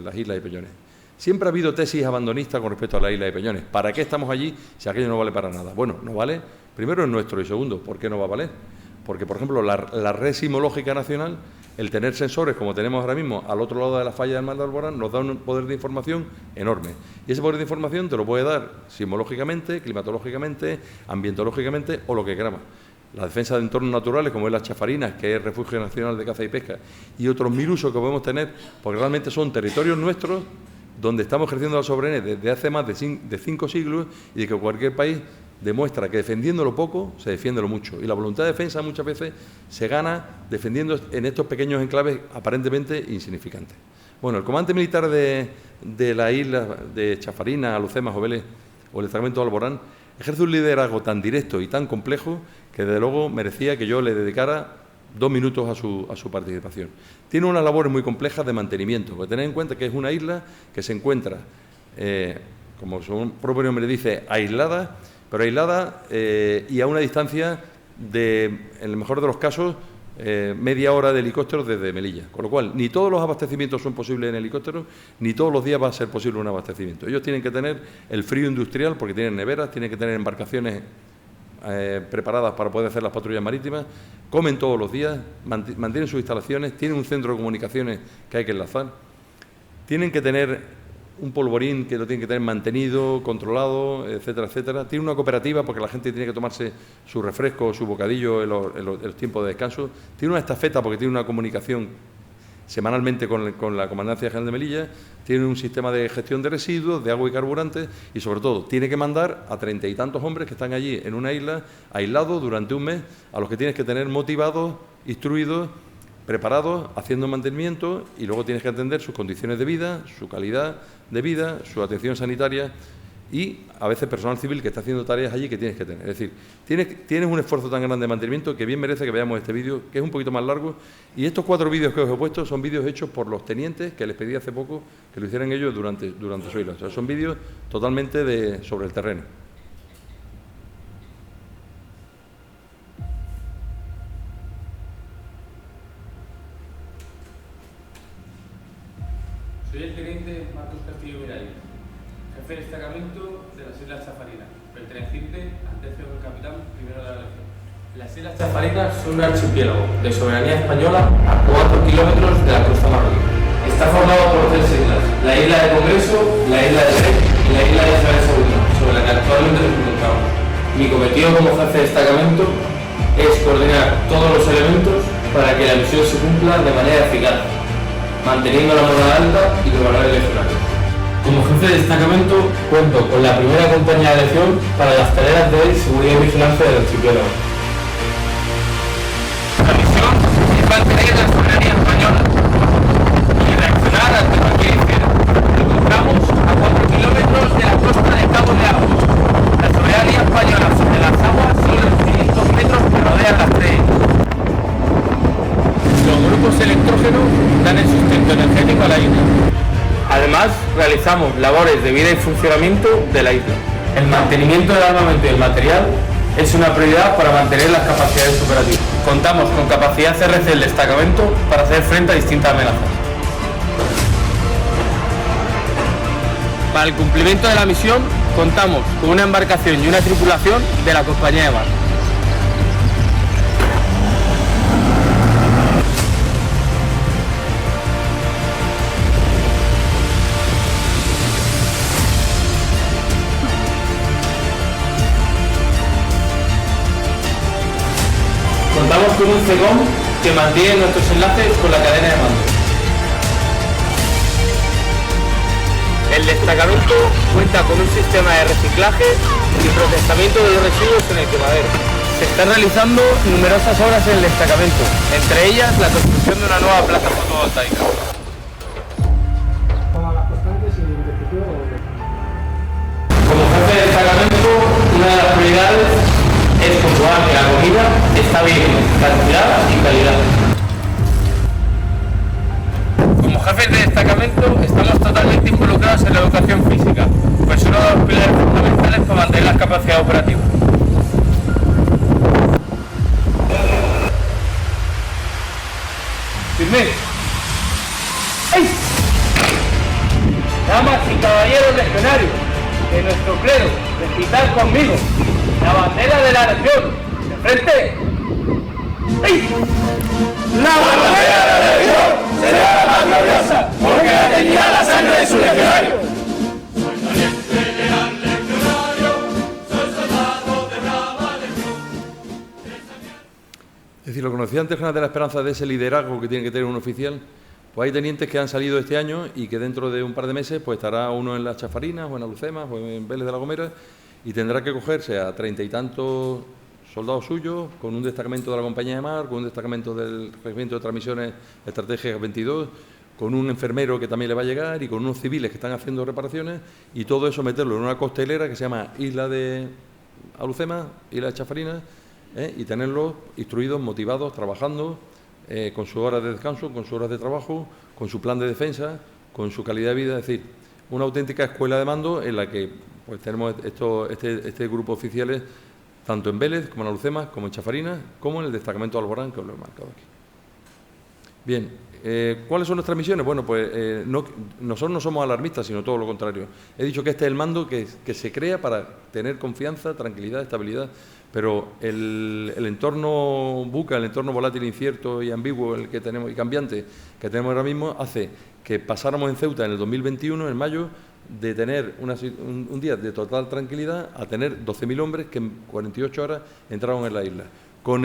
las islas y peñones. Siempre ha habido tesis abandonistas con respecto a la isla de Peñones. ¿Para qué estamos allí si aquello no vale para nada? Bueno, no vale, primero es nuestro y segundo, ¿por qué no va a valer? Porque, por ejemplo, la red sismológica nacional, el tener sensores como tenemos ahora mismo al otro lado de la falla del Mar de Alborán, nos da un poder de información enorme. Y ese poder de información te lo puede dar sismológicamente, climatológicamente, ambientológicamente o lo que queramos. La defensa de entornos naturales, como es las chafarinas, que es Refugio Nacional de Caza y Pesca, y otros 1000 usos que podemos tener, porque realmente son territorios nuestros donde estamos ejerciendo la soberanía desde hace más de 5 siglos y de que cualquier país demuestra que defendiendo lo poco se defiende lo mucho. Y la voluntad de defensa muchas veces se gana defendiendo en estos pequeños enclaves aparentemente insignificantes. Bueno, el comandante militar de la isla de Chafarinas, Alucemas o Vélez o el destacamento de Alborán ejerce un liderazgo tan directo y tan complejo que desde luego merecía que yo le dedicara 2 minutos a su participación. Tiene unas labores muy complejas de mantenimiento, porque tened en cuenta que es una isla que se encuentra, como su propio nombre dice, aislada, pero aislada y a una distancia de, en el mejor de los casos, media hora de helicóptero desde Melilla. Con lo cual, ni todos los abastecimientos son posibles en helicóptero, ni todos los días va a ser posible un abastecimiento. Ellos tienen que tener el frío industrial, porque tienen neveras, tienen que tener embarcaciones preparadas para poder hacer las patrullas marítimas, comen todos los días, mantienen sus instalaciones, tienen un centro de comunicaciones que hay que enlazar, tienen que tener un polvorín que lo tienen que tener mantenido, controlado, etcétera, etcétera. Tienen una cooperativa porque la gente tiene que tomarse su refresco, su bocadillo en los tiempos de descanso. Tiene una estafeta porque tiene una comunicación semanalmente con la Comandancia General de Melilla, tiene un sistema de gestión de residuos, de agua y carburantes y, sobre todo, tiene que mandar a 30 y tantos hombres que están allí en una isla, aislados durante un mes, a los que tienes que tener motivados, instruidos, preparados, haciendo mantenimiento y luego tienes que atender sus condiciones de vida, su calidad de vida, su atención sanitaria y, a veces, personal civil que está haciendo tareas allí que tienes que tener. Es decir, tienes un esfuerzo tan grande de mantenimiento que bien merece que veamos este vídeo, que es un poquito más largo. Y estos 4 vídeos que os he puesto son vídeos hechos por los tenientes, que les pedí hace poco que lo hicieran ellos durante su isla. O sea, son vídeos totalmente sobre el terreno. Soy el teniente Marcos Castillo Miralles, jefe de destacamento de las Islas Chafarinas, perteneciente al 10º capitán primero de la legión. Las Islas Chafarinas son un archipiélago de soberanía española a 4 kilómetros de la costa marroquí. Está formado por 3 islas, la isla de Congreso, la isla de Rey y la isla de Isabel II, sobre la que actualmente nos encontramos. Mi cometido como jefe de destacamento es coordinar todos los elementos para que la misión se cumpla de manera eficaz, manteniendo la moral alta y los valores legionarios. Como jefe de destacamento cuento con la primera compañía de legión para las tareas de seguridad y vigilancia del archipiélago. La misión es mantener la soberanía española y reaccionar ante cualquier incidente. Nos encontramos a 4 kilómetros de la costa de Cabo de Agua. La soberanía española sobre las aguas son los 500 metros que rodean las 3. Los grupos electrógenos dan el sustento energético a la isla. Además, realizamos labores de vida y funcionamiento de la isla. El mantenimiento del armamento y el material es una prioridad para mantener las capacidades operativas. Contamos con capacidad CRC del destacamento para hacer frente a distintas amenazas. Para el cumplimiento de la misión, contamos con una embarcación y una tripulación de la Compañía de Mar. Contamos con un CEGOM que mantiene nuestros enlaces con la cadena de mando. El destacamento cuenta con un sistema de reciclaje y procesamiento de los residuos en el quemadero. Se están realizando numerosas obras en el destacamento, entre ellas la construcción de una nueva plaza fotovoltaica. Como las constantes y el la comida está bien, cantidad y calidad. Como jefes de destacamento estamos totalmente involucrados en la educación física, pues es uno de los pilares fundamentales para mantener las capacidades operativas. Firme. ¡Ay! Damas y caballeros legionarios, de nuestro credo, recitar conmigo la bandera de la legión. ¡De frente! ¡Ay! ¡La bandera de la legión será la más gloriosa, porque la tenía la sangre de su legionario! Soy valiente, leal legionario, soy soldado de brava legión. Es decir, lo que nos decía antes General de la Esperanza de ese liderazgo que tiene que tener un oficial, pues hay tenientes que han salido este año y que dentro de un par de meses pues estará uno en las Chafarinas o en Alucemas o en Vélez de la Gomera y tendrá que cogerse a 30 y tantos soldados suyos con un destacamento de la Compañía de Mar, con un destacamento del Regimiento de Transmisiones Estratégicas 22, con un enfermero que también le va a llegar y con unos civiles que están haciendo reparaciones y todo eso meterlo en una costelera que se llama Isla de Alucemas, Isla de Chafarinas, y tenerlos instruidos, motivados, trabajando, con sus horas de descanso, con sus horas de trabajo, con su plan de defensa, con su calidad de vida, es decir, una auténtica escuela de mando en la que pues tenemos este grupo de oficiales tanto en Vélez como en Alucemas, como en Chafarinas, como en el destacamento de Alborán, que os lo he marcado aquí. Bien, ¿cuáles son nuestras misiones? Bueno, pues nosotros no somos alarmistas, sino todo lo contrario. He dicho que este es el mando que se crea para tener confianza, tranquilidad, estabilidad, pero el entorno buca, el entorno volátil, incierto y ambiguo el que tenemos y cambiante que tenemos ahora mismo hace que pasáramos en Ceuta en el 2021, en mayo, de tener un día de total tranquilidad a tener 12.000 hombres que en 48 horas entraron en la isla. Con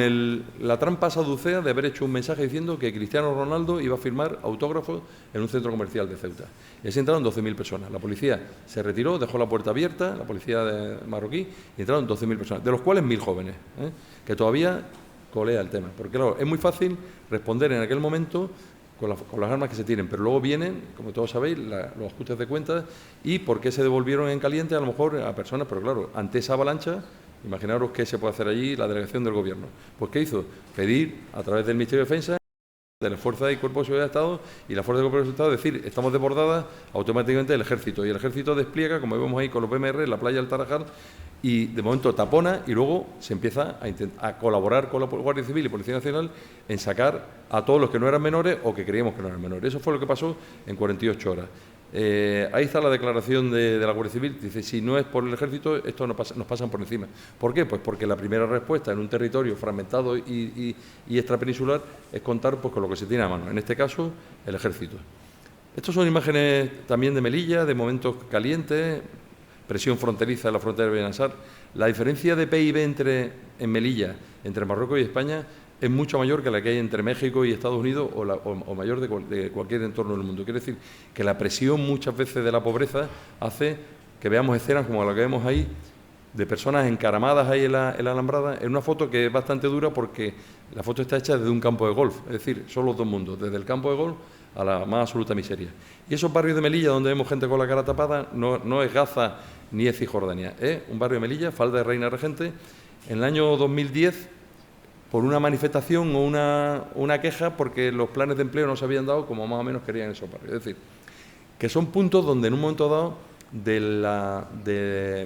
la trampa saducea de haber hecho un mensaje diciendo que Cristiano Ronaldo iba a firmar autógrafos en un centro comercial de Ceuta. Y así entraron 12.000 personas. La policía se retiró, dejó la puerta abierta, la policía marroquí, y entraron 12.000 personas, de los cuales 1.000 jóvenes, que todavía colea el tema. Porque claro, es muy fácil responder en aquel momento con las armas que se tienen, pero luego vienen, como todos sabéis, los ajustes de cuentas y por qué se devolvieron en caliente a lo mejor a personas, pero claro, ante esa avalancha, imaginaros qué se puede hacer allí la delegación del Gobierno. Pues ¿qué hizo? Pedir a través del Ministerio de Defensa, de la Fuerza y Cuerpo de Seguridad de Estado y la Fuerza y Cuerpo de Seguridad de Estado, decir, estamos desbordadas, automáticamente el Ejército. Y el Ejército despliega, como vemos ahí con los BMR, en la playa del Tarajal, y de momento tapona y luego se empieza a colaborar con la Guardia Civil y Policía Nacional en sacar a todos los que no eran menores o que creíamos que no eran menores. Eso fue lo que pasó en 48 horas. Ahí está la declaración de la Guardia Civil, dice, si no es por el Ejército, esto nos pasan por encima. ¿Por qué? Pues porque la primera respuesta en un territorio fragmentado y extrapeninsular es contar pues, con lo que se tiene a mano, en este caso, el Ejército. Estas son imágenes también de Melilla, de momentos calientes, presión fronteriza en la frontera de Benassar. La diferencia de PIB en Melilla, entre Marruecos y España, es mucho mayor que la que hay entre México y Estados Unidos o mayor de cualquier entorno del mundo. Quiere decir que la presión muchas veces de la pobreza hace que veamos escenas como la que vemos ahí, de personas encaramadas ahí en la alambrada, en una foto que es bastante dura porque la foto está hecha desde un campo de golf, es decir, son los dos mundos, desde el campo de golf a la más absoluta miseria. Y esos barrios de Melilla donde vemos gente con la cara tapada no es Gaza ni es Cisjordania, es un barrio de Melilla, Falda de Reina Regente, en el año 2010, por una manifestación o una queja porque los planes de empleo no se habían dado como más o menos querían esos barrios. Es decir, que son puntos donde en un momento dado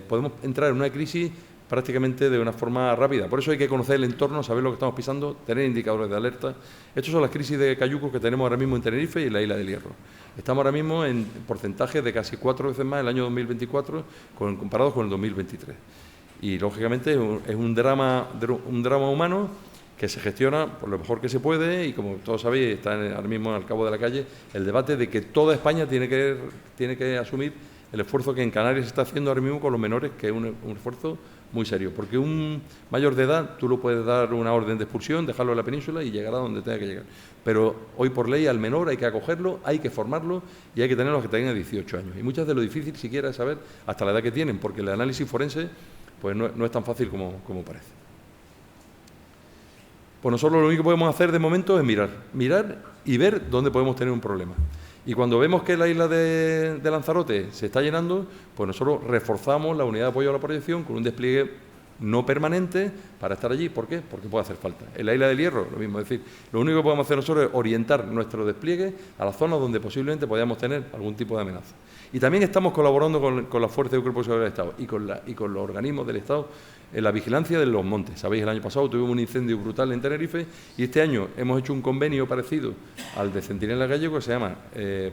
podemos entrar en una crisis prácticamente de una forma rápida. Por eso hay que conocer el entorno, saber lo que estamos pisando, tener indicadores de alerta. Estas son las crisis de cayucos que tenemos ahora mismo en Tenerife y en la Isla del Hierro. Estamos ahora mismo en porcentaje de casi 4 veces más el año 2024 comparado con el 2023. Y, lógicamente, es un drama humano que se gestiona por lo mejor que se puede y, como todos sabéis, está ahora mismo al cabo de la calle el debate de que toda España tiene que asumir el esfuerzo que en Canarias se está haciendo ahora mismo con los menores, que es un esfuerzo muy serio, porque un mayor de edad tú lo puedes dar una orden de expulsión, dejarlo en la península y llegará donde tenga que llegar. Pero hoy por ley al menor hay que acogerlo, hay que formarlo y hay que tenerlos que tengan 18 años. Y muchas de lo difícil siquiera es saber hasta la edad que tienen, porque el análisis forense pues no es tan fácil como parece. Pues nosotros lo único que podemos hacer de momento es mirar y ver dónde podemos tener un problema. Y cuando vemos que la isla de Lanzarote se está llenando, pues nosotros reforzamos la unidad de apoyo a la proyección con un despliegue no permanente para estar allí. ¿Por qué? Porque puede hacer falta. En la isla del Hierro, lo mismo. Es decir, lo único que podemos hacer nosotros es orientar nuestro despliegue a las zonas donde posiblemente podamos tener algún tipo de amenaza. Y también estamos colaborando con las fuerzas de Cuerpo de Seguridad del Estado y con los organismos del Estado en la vigilancia de los montes. Sabéis, el año pasado tuvimos un incendio brutal en Tenerife y este año hemos hecho un convenio parecido al de Centinela Gallego que se llama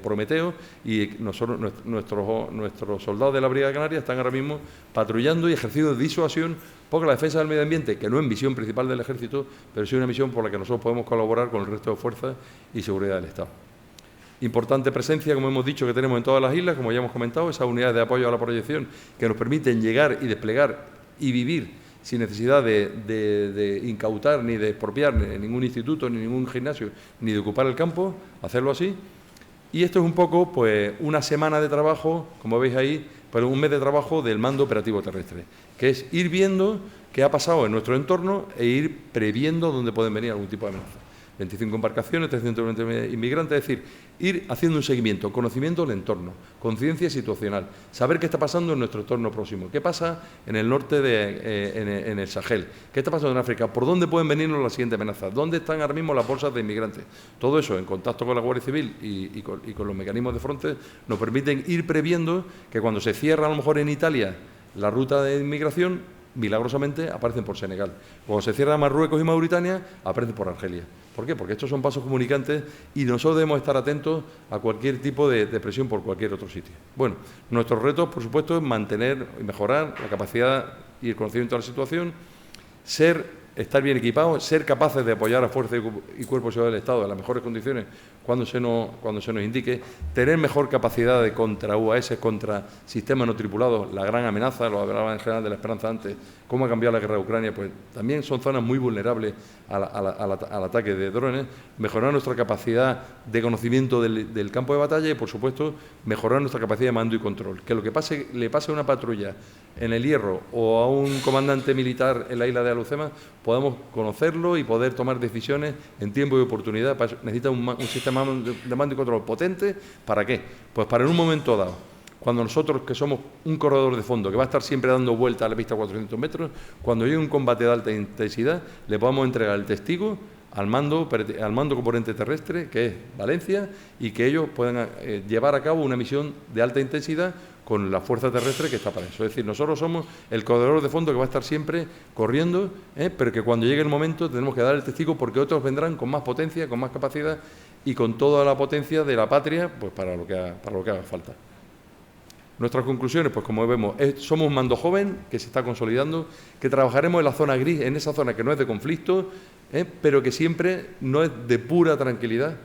Prometeo, y nosotros, nuestros soldados de la Brigada Canaria están ahora mismo patrullando y ejerciendo disuasión, porque la defensa del medio ambiente, que no es misión principal del Ejército, pero sí una misión por la que nosotros podemos colaborar con el resto de fuerzas y seguridad del Estado. Importante presencia, como hemos dicho, que tenemos en todas las islas, como ya hemos comentado, esas unidades de apoyo a la proyección que nos permiten llegar y desplegar y vivir sin necesidad de incautar ni de expropiar ni ningún instituto, ni ningún gimnasio, ni de ocupar el campo, hacerlo así. Y esto es un poco, pues, una semana de trabajo, como veis ahí, pues un mes de trabajo del mando operativo terrestre, que es ir viendo qué ha pasado en nuestro entorno e ir previendo dónde pueden venir algún tipo de amenaza. 25 embarcaciones, 320 inmigrantes, es decir, ir haciendo un seguimiento, conocimiento del entorno, conciencia situacional, saber qué está pasando en nuestro entorno próximo, qué pasa en el norte, en el Sahel, qué está pasando en África, por dónde pueden venirnos las siguientes amenazas, dónde están ahora mismo las bolsas de inmigrantes. Todo eso, en contacto con la Guardia Civil y con los mecanismos de Frontex, nos permiten ir previendo que cuando se cierra a lo mejor en Italia la ruta de inmigración, milagrosamente aparecen por Senegal. Cuando se cierra Marruecos y Mauritania, aparecen por Argelia. ¿Por qué? Porque estos son pasos comunicantes y nosotros debemos estar atentos a cualquier tipo de presión por cualquier otro sitio. Bueno, nuestros retos, por supuesto, es mantener y mejorar la capacidad y el conocimiento de la situación, estar bien equipados, ser capaces de apoyar a fuerzas y cuerpos de seguridad del Estado en las mejores condiciones cuando se nos indique, tener mejor capacidad de contra UAS, contra sistemas no tripulados, la gran amenaza, lo hablaba en general de la Esperanza antes, cómo ha cambiado la guerra de Ucrania, pues también son zonas muy vulnerables al ataque de drones, mejorar nuestra capacidad de conocimiento del campo de batalla y, por supuesto, mejorar nuestra capacidad de mando y control. Que lo que le pase a una patrulla en el Hierro o a un comandante militar en la isla de Alucema, podamos conocerlo y poder tomar decisiones en tiempo y oportunidad. Necesita un sistema de mando y control potente. ¿Para qué? Pues para en un momento dado, cuando nosotros, que somos un corredor de fondo, que va a estar siempre dando vuelta a la pista a 400 metros, cuando llegue un combate de alta intensidad, le podamos entregar el testigo al mando componente terrestre, que es Valencia, y que ellos puedan llevar a cabo una misión de alta intensidad con la fuerza terrestre que está para eso. Es decir, nosotros somos el corredor de fondo que va a estar siempre corriendo, pero que cuando llegue el momento tenemos que dar el testigo porque otros vendrán con más potencia, con más capacidad y con toda la potencia de la patria, pues para lo que haga falta. Nuestras conclusiones, pues como vemos, somos un mando joven que se está consolidando, que trabajaremos en la zona gris, en esa zona que no es de conflicto, pero que siempre no es de pura tranquilidad,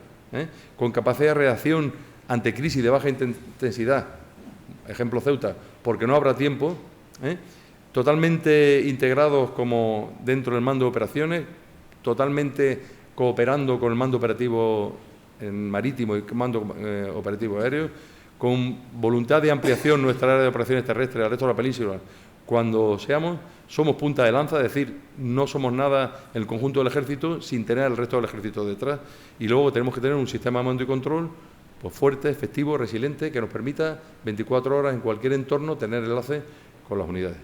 con capacidad de reacción ante crisis de baja intensidad, ejemplo Ceuta, porque no habrá tiempo, totalmente integrados como dentro del mando de operaciones, totalmente cooperando con el mando operativo marítimo y mando operativo aéreo, con voluntad de ampliación nuestra área de operaciones terrestres al resto de la península. Cuando somos punta de lanza, es decir, no somos nada en el conjunto del ejército sin tener al resto del ejército detrás. Y luego tenemos que tener un sistema de mando y control pues fuerte, efectivo, resiliente, que nos permita 24 horas en cualquier entorno tener enlace con las unidades.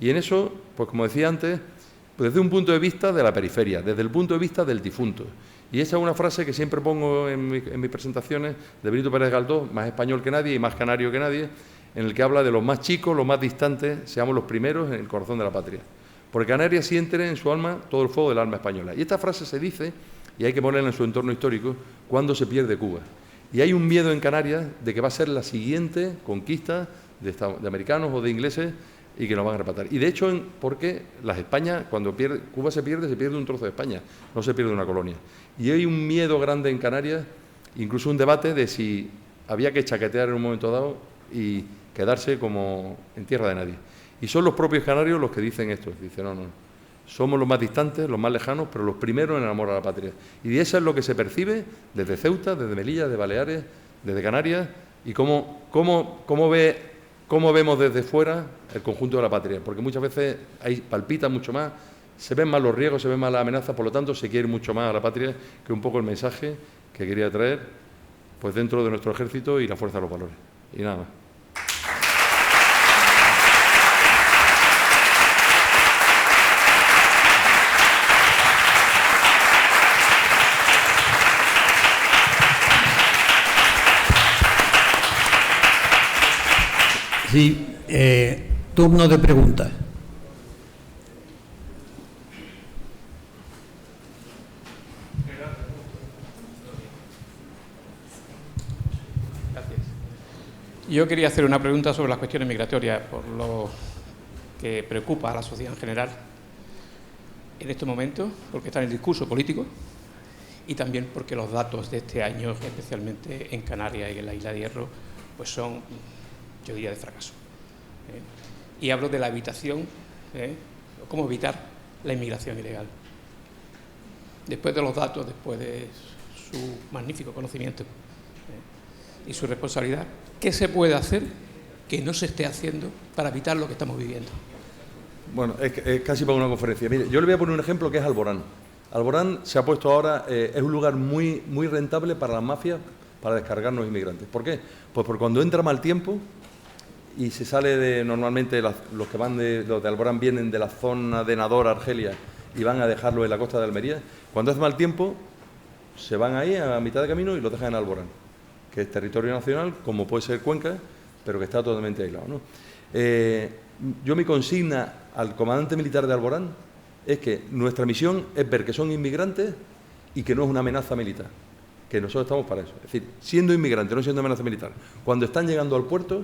Y en eso, pues como decía antes, pues desde un punto de vista de la periferia, desde el punto de vista del difunto. Y esa es una frase que siempre pongo en mis presentaciones de Benito Pérez Galdós, más español que nadie y más canario que nadie, en el que habla de los más chicos, los más distantes, seamos los primeros en el corazón de la patria. Porque Canarias siente en su alma todo el fuego del alma española. Y esta frase se dice, y hay que ponerla en su entorno histórico, cuando se pierde Cuba. Y hay un miedo en Canarias de que va a ser la siguiente conquista de americanos o de ingleses y que nos van a arrebatar. Y de hecho, porque cuando Cuba se pierde un trozo de España, no se pierde una colonia. Y hay un miedo grande en Canarias, incluso un debate de si había que chaquetear en un momento dado y quedarse como en tierra de nadie. Y son los propios canarios los que dicen esto. Dicen, no, somos los más distantes, los más lejanos, pero los primeros en el amor a la patria. Y eso es lo que se percibe desde Ceuta, desde Melilla, de Baleares, desde Canarias, y cómo vemos desde fuera el conjunto de la patria. Porque muchas veces ahí palpita mucho más, se ven más los riesgos, se ven más las amenazas, por lo tanto se quiere mucho más a la patria, que un poco el mensaje que quería traer pues dentro de nuestro ejército y la fuerza de los valores. Y nada más. Sí, turno de preguntas. Gracias. Yo quería hacer una pregunta sobre las cuestiones migratorias, por lo que preocupa a la sociedad en general en estos momentos, porque está en el discurso político y también porque los datos de este año, especialmente en Canarias y en la Isla de Hierro, pues son, yo diría, de fracaso. Y hablo de la evitación, cómo evitar la inmigración ilegal. Después de los datos, después de su magnífico conocimiento y su responsabilidad, ¿qué se puede hacer que no se esté haciendo para evitar lo que estamos viviendo? Bueno, es casi para una conferencia. Mire, yo le voy a poner un ejemplo que es Alborán. Alborán se ha puesto ahora, es un lugar muy rentable para las mafias, para descargarnos inmigrantes. ¿Por qué? Pues porque cuando entra mal tiempo y se sale de, normalmente los de Alborán vienen de la zona de Nador, Argelia, y van a dejarlo en la costa de Almería. Cuando hace mal tiempo, se van ahí a mitad de camino y lo dejan en Alborán, que es territorio nacional, como puede ser Cuenca, pero que está totalmente aislado, ¿no? Yo mi consigna al comandante militar de Alborán es que nuestra misión es ver que son inmigrantes y que no es una amenaza militar, que nosotros estamos para eso. Es decir, siendo inmigrantes, no siendo amenaza militar. Cuando están llegando al puerto,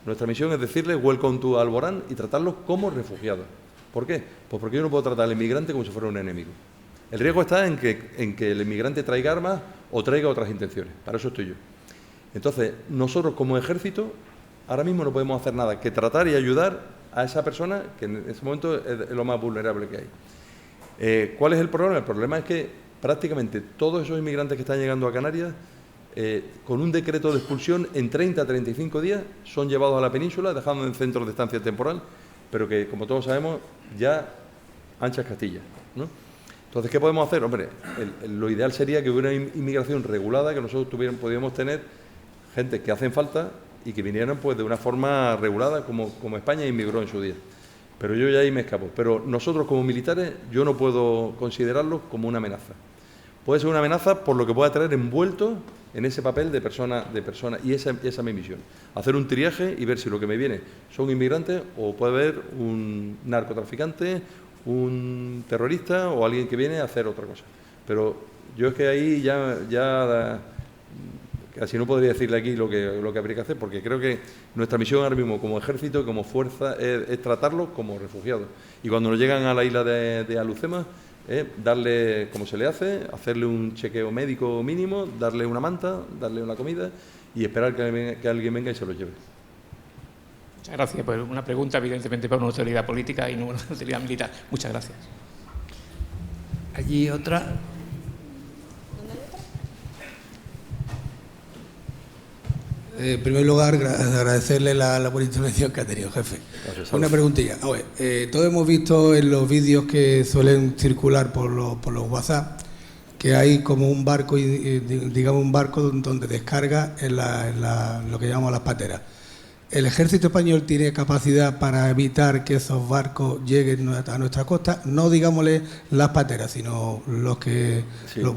nuestra misión es decirles welcome to Alborán y tratarlos como refugiados. ¿Por qué? Pues porque yo no puedo tratar al inmigrante como si fuera un enemigo. El riesgo está en que el inmigrante traiga armas o traiga otras intenciones. Para eso estoy yo. Entonces, nosotros como ejército, ahora mismo no podemos hacer nada que tratar y ayudar a esa persona que en ese momento es lo más vulnerable que hay. ¿Cuál es el problema? El problema es que prácticamente todos esos inmigrantes que están llegando a Canarias, con un decreto de expulsión, en 30 a 35 días son llevados a la península, dejando en centros de estancia temporal, pero que, como todos sabemos, ya anchas Castilla, ¿no? Entonces, ¿qué podemos hacer? Hombre, lo ideal sería que hubiera una inmigración regulada, que nosotros podíamos tener gente que hacen falta y que vinieran pues de una forma regulada, como España inmigró en su día. Pero yo ya ahí me escapo. Pero nosotros como militares, yo no puedo considerarlo como una amenaza. Puede ser una amenaza por lo que pueda traer envuelto en ese papel de persona, y esa es mi misión. Hacer un triaje y ver si lo que me viene son inmigrantes o puede haber un narcotraficante, un terrorista o alguien que viene a hacer otra cosa. Pero yo es que ahí ya casi no podría decirle aquí lo que habría que hacer, porque creo que nuestra misión ahora mismo como ejército, como fuerza, es tratarlos como refugiados. Y cuando nos llegan a la isla de Alucema, darle, como se le hace, hacerle un chequeo médico mínimo, darle una manta, darle una comida y esperar que alguien venga y se los lleve. Muchas gracias. Pues una pregunta, evidentemente, para una autoridad política y no una autoridad militar. Muchas gracias. Allí otra. En primer lugar, agradecerle la buena intervención que ha tenido, jefe. Gracias, una preguntilla. Todos hemos visto en los vídeos que suelen circular por los WhatsApp que hay como un barco, digamos un barco donde descarga en lo que llamamos las pateras. ¿El ejército español tiene capacidad para evitar que esos barcos lleguen a nuestra costa? No digámosle las pateras, sino los que sí. los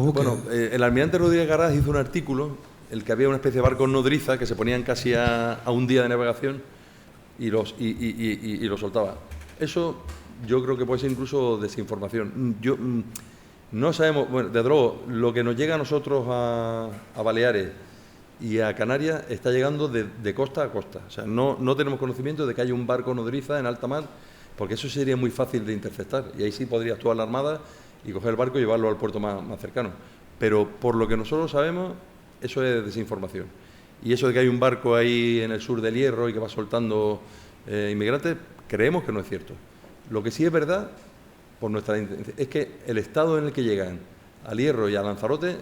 buques. Bueno, el almirante Rodríguez Garaz hizo un artículo, el que había una especie de barcos nodriza que se ponían casi a un día de navegación y los soltaba. Eso yo creo que puede ser incluso desinformación. No sabemos, bueno, desde luego, lo que nos llega a nosotros a Baleares y a Canarias está llegando de costa a costa. O sea, no tenemos conocimiento de que haya un barco nodriza en alta mar, porque eso sería muy fácil de interceptar y ahí sí podría actuar la Armada y coger el barco y llevarlo al puerto más cercano. Pero por lo que nosotros sabemos, eso es desinformación. Y eso de que hay un barco ahí en el sur del Hierro y que va soltando inmigrantes, creemos que no es cierto. Lo que sí es verdad, por nuestra es que el estado en el que llegan al Hierro y a Lanzarote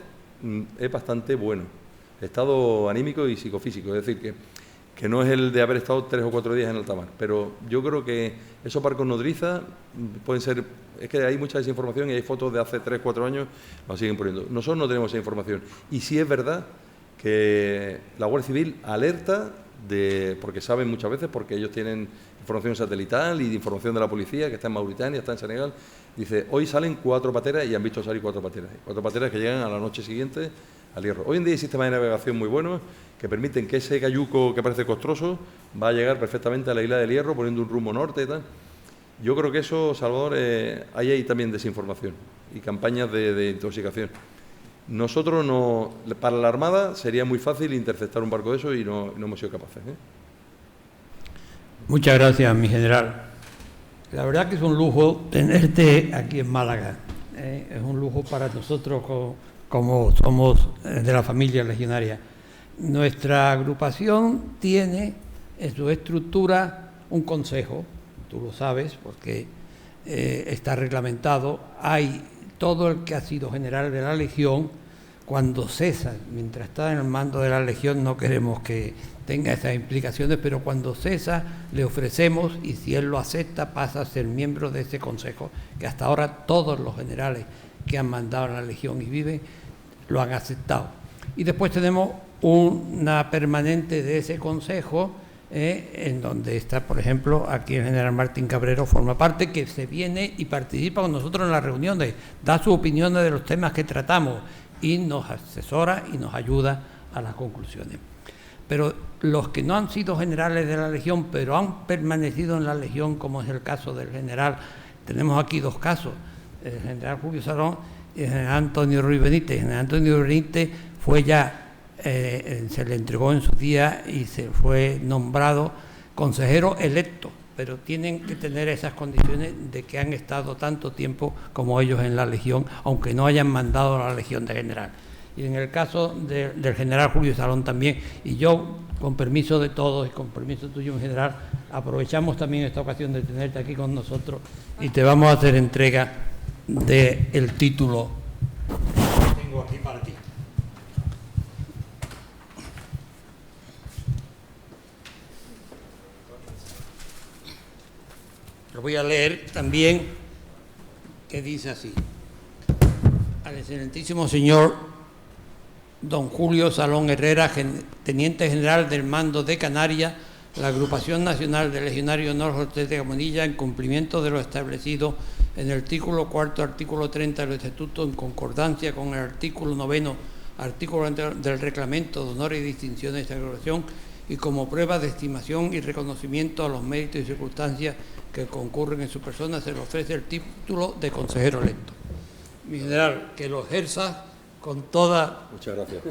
es bastante bueno. Estado anímico y psicofísico, es decir, que no es el de haber estado 3 o 4 días en alta mar, pero yo creo que esos barcos nodriza pueden ser, es que hay mucha desinformación y hay fotos de hace 3 o 4 años, nos siguen poniendo. Nosotros no tenemos esa información y sí es verdad que la Guardia Civil alerta porque saben muchas veces, porque ellos tienen información satelital y de información de la policía que está en Mauritania, está en Senegal, dice, hoy salen 4 pateras y han visto salir 4 pateras. 4 pateras que llegan a la noche siguiente al Hierro. Hoy en día hay sistemas de navegación muy buenos que permiten que ese cayuco que parece costroso va a llegar perfectamente a la isla del Hierro poniendo un rumbo norte y tal. Yo creo que eso, Salvador, hay también desinformación y campañas de intoxicación. Nosotros para la Armada sería muy fácil interceptar un barco de eso y no hemos sido capaces. Muchas gracias, mi general. La verdad que es un lujo tenerte aquí en Málaga. Es un lujo para nosotros como somos de la familia legionaria. Nuestra agrupación tiene en su estructura un consejo, tú lo sabes porque está reglamentado. Hay todo el que ha sido general de la Legión, cuando cesa, mientras está en el mando de la Legión no queremos que tenga esas implicaciones, pero cuando cesa le ofrecemos, y si él lo acepta, pasa a ser miembro de ese consejo, que hasta ahora todos los generales que han mandado a la Legión y viven lo han aceptado. Y después tenemos una permanente de ese consejo, en donde está, por ejemplo, aquí el general Martín Cabrero forma parte, que se viene y participa con nosotros en las reuniones, da sus opiniones de los temas que tratamos y nos asesora y nos ayuda a las conclusiones. Pero los que no han sido generales de la Legión, pero han permanecido en la Legión, como es el caso del general, tenemos aquí dos casos, el general Julio Salón y el general Antonio Ruiz Benítez. El general Antonio Ruiz Benítez fue ya se le entregó en su día y se fue nombrado consejero electo, pero tienen que tener esas condiciones de que han estado tanto tiempo como ellos en la Legión, aunque no hayan mandado a la Legión de general. Y en el caso del general Julio Salón también, y yo, con permiso de todos y con permiso tuyo en general, aprovechamos también esta ocasión de tenerte aquí con nosotros y te vamos a hacer entrega del título que tengo aquí para ti. Lo voy a leer también, que dice así: al excelentísimo señor don Julio Salón Herrera, teniente general del mando de Canarias, la Agrupación Nacional de Legionarios de Honor José de Gamonilla, en cumplimiento de lo establecido en el artículo 4, artículo 30 del Estatuto, en concordancia con el artículo 9, artículo del Reglamento de Honor y Distinciones de esta agrupación, y como prueba de estimación y reconocimiento a los méritos y circunstancias que concurren en su persona, se le ofrece el título de consejero electo. Mi general, que lo ejerza con toda... Muchas gracias.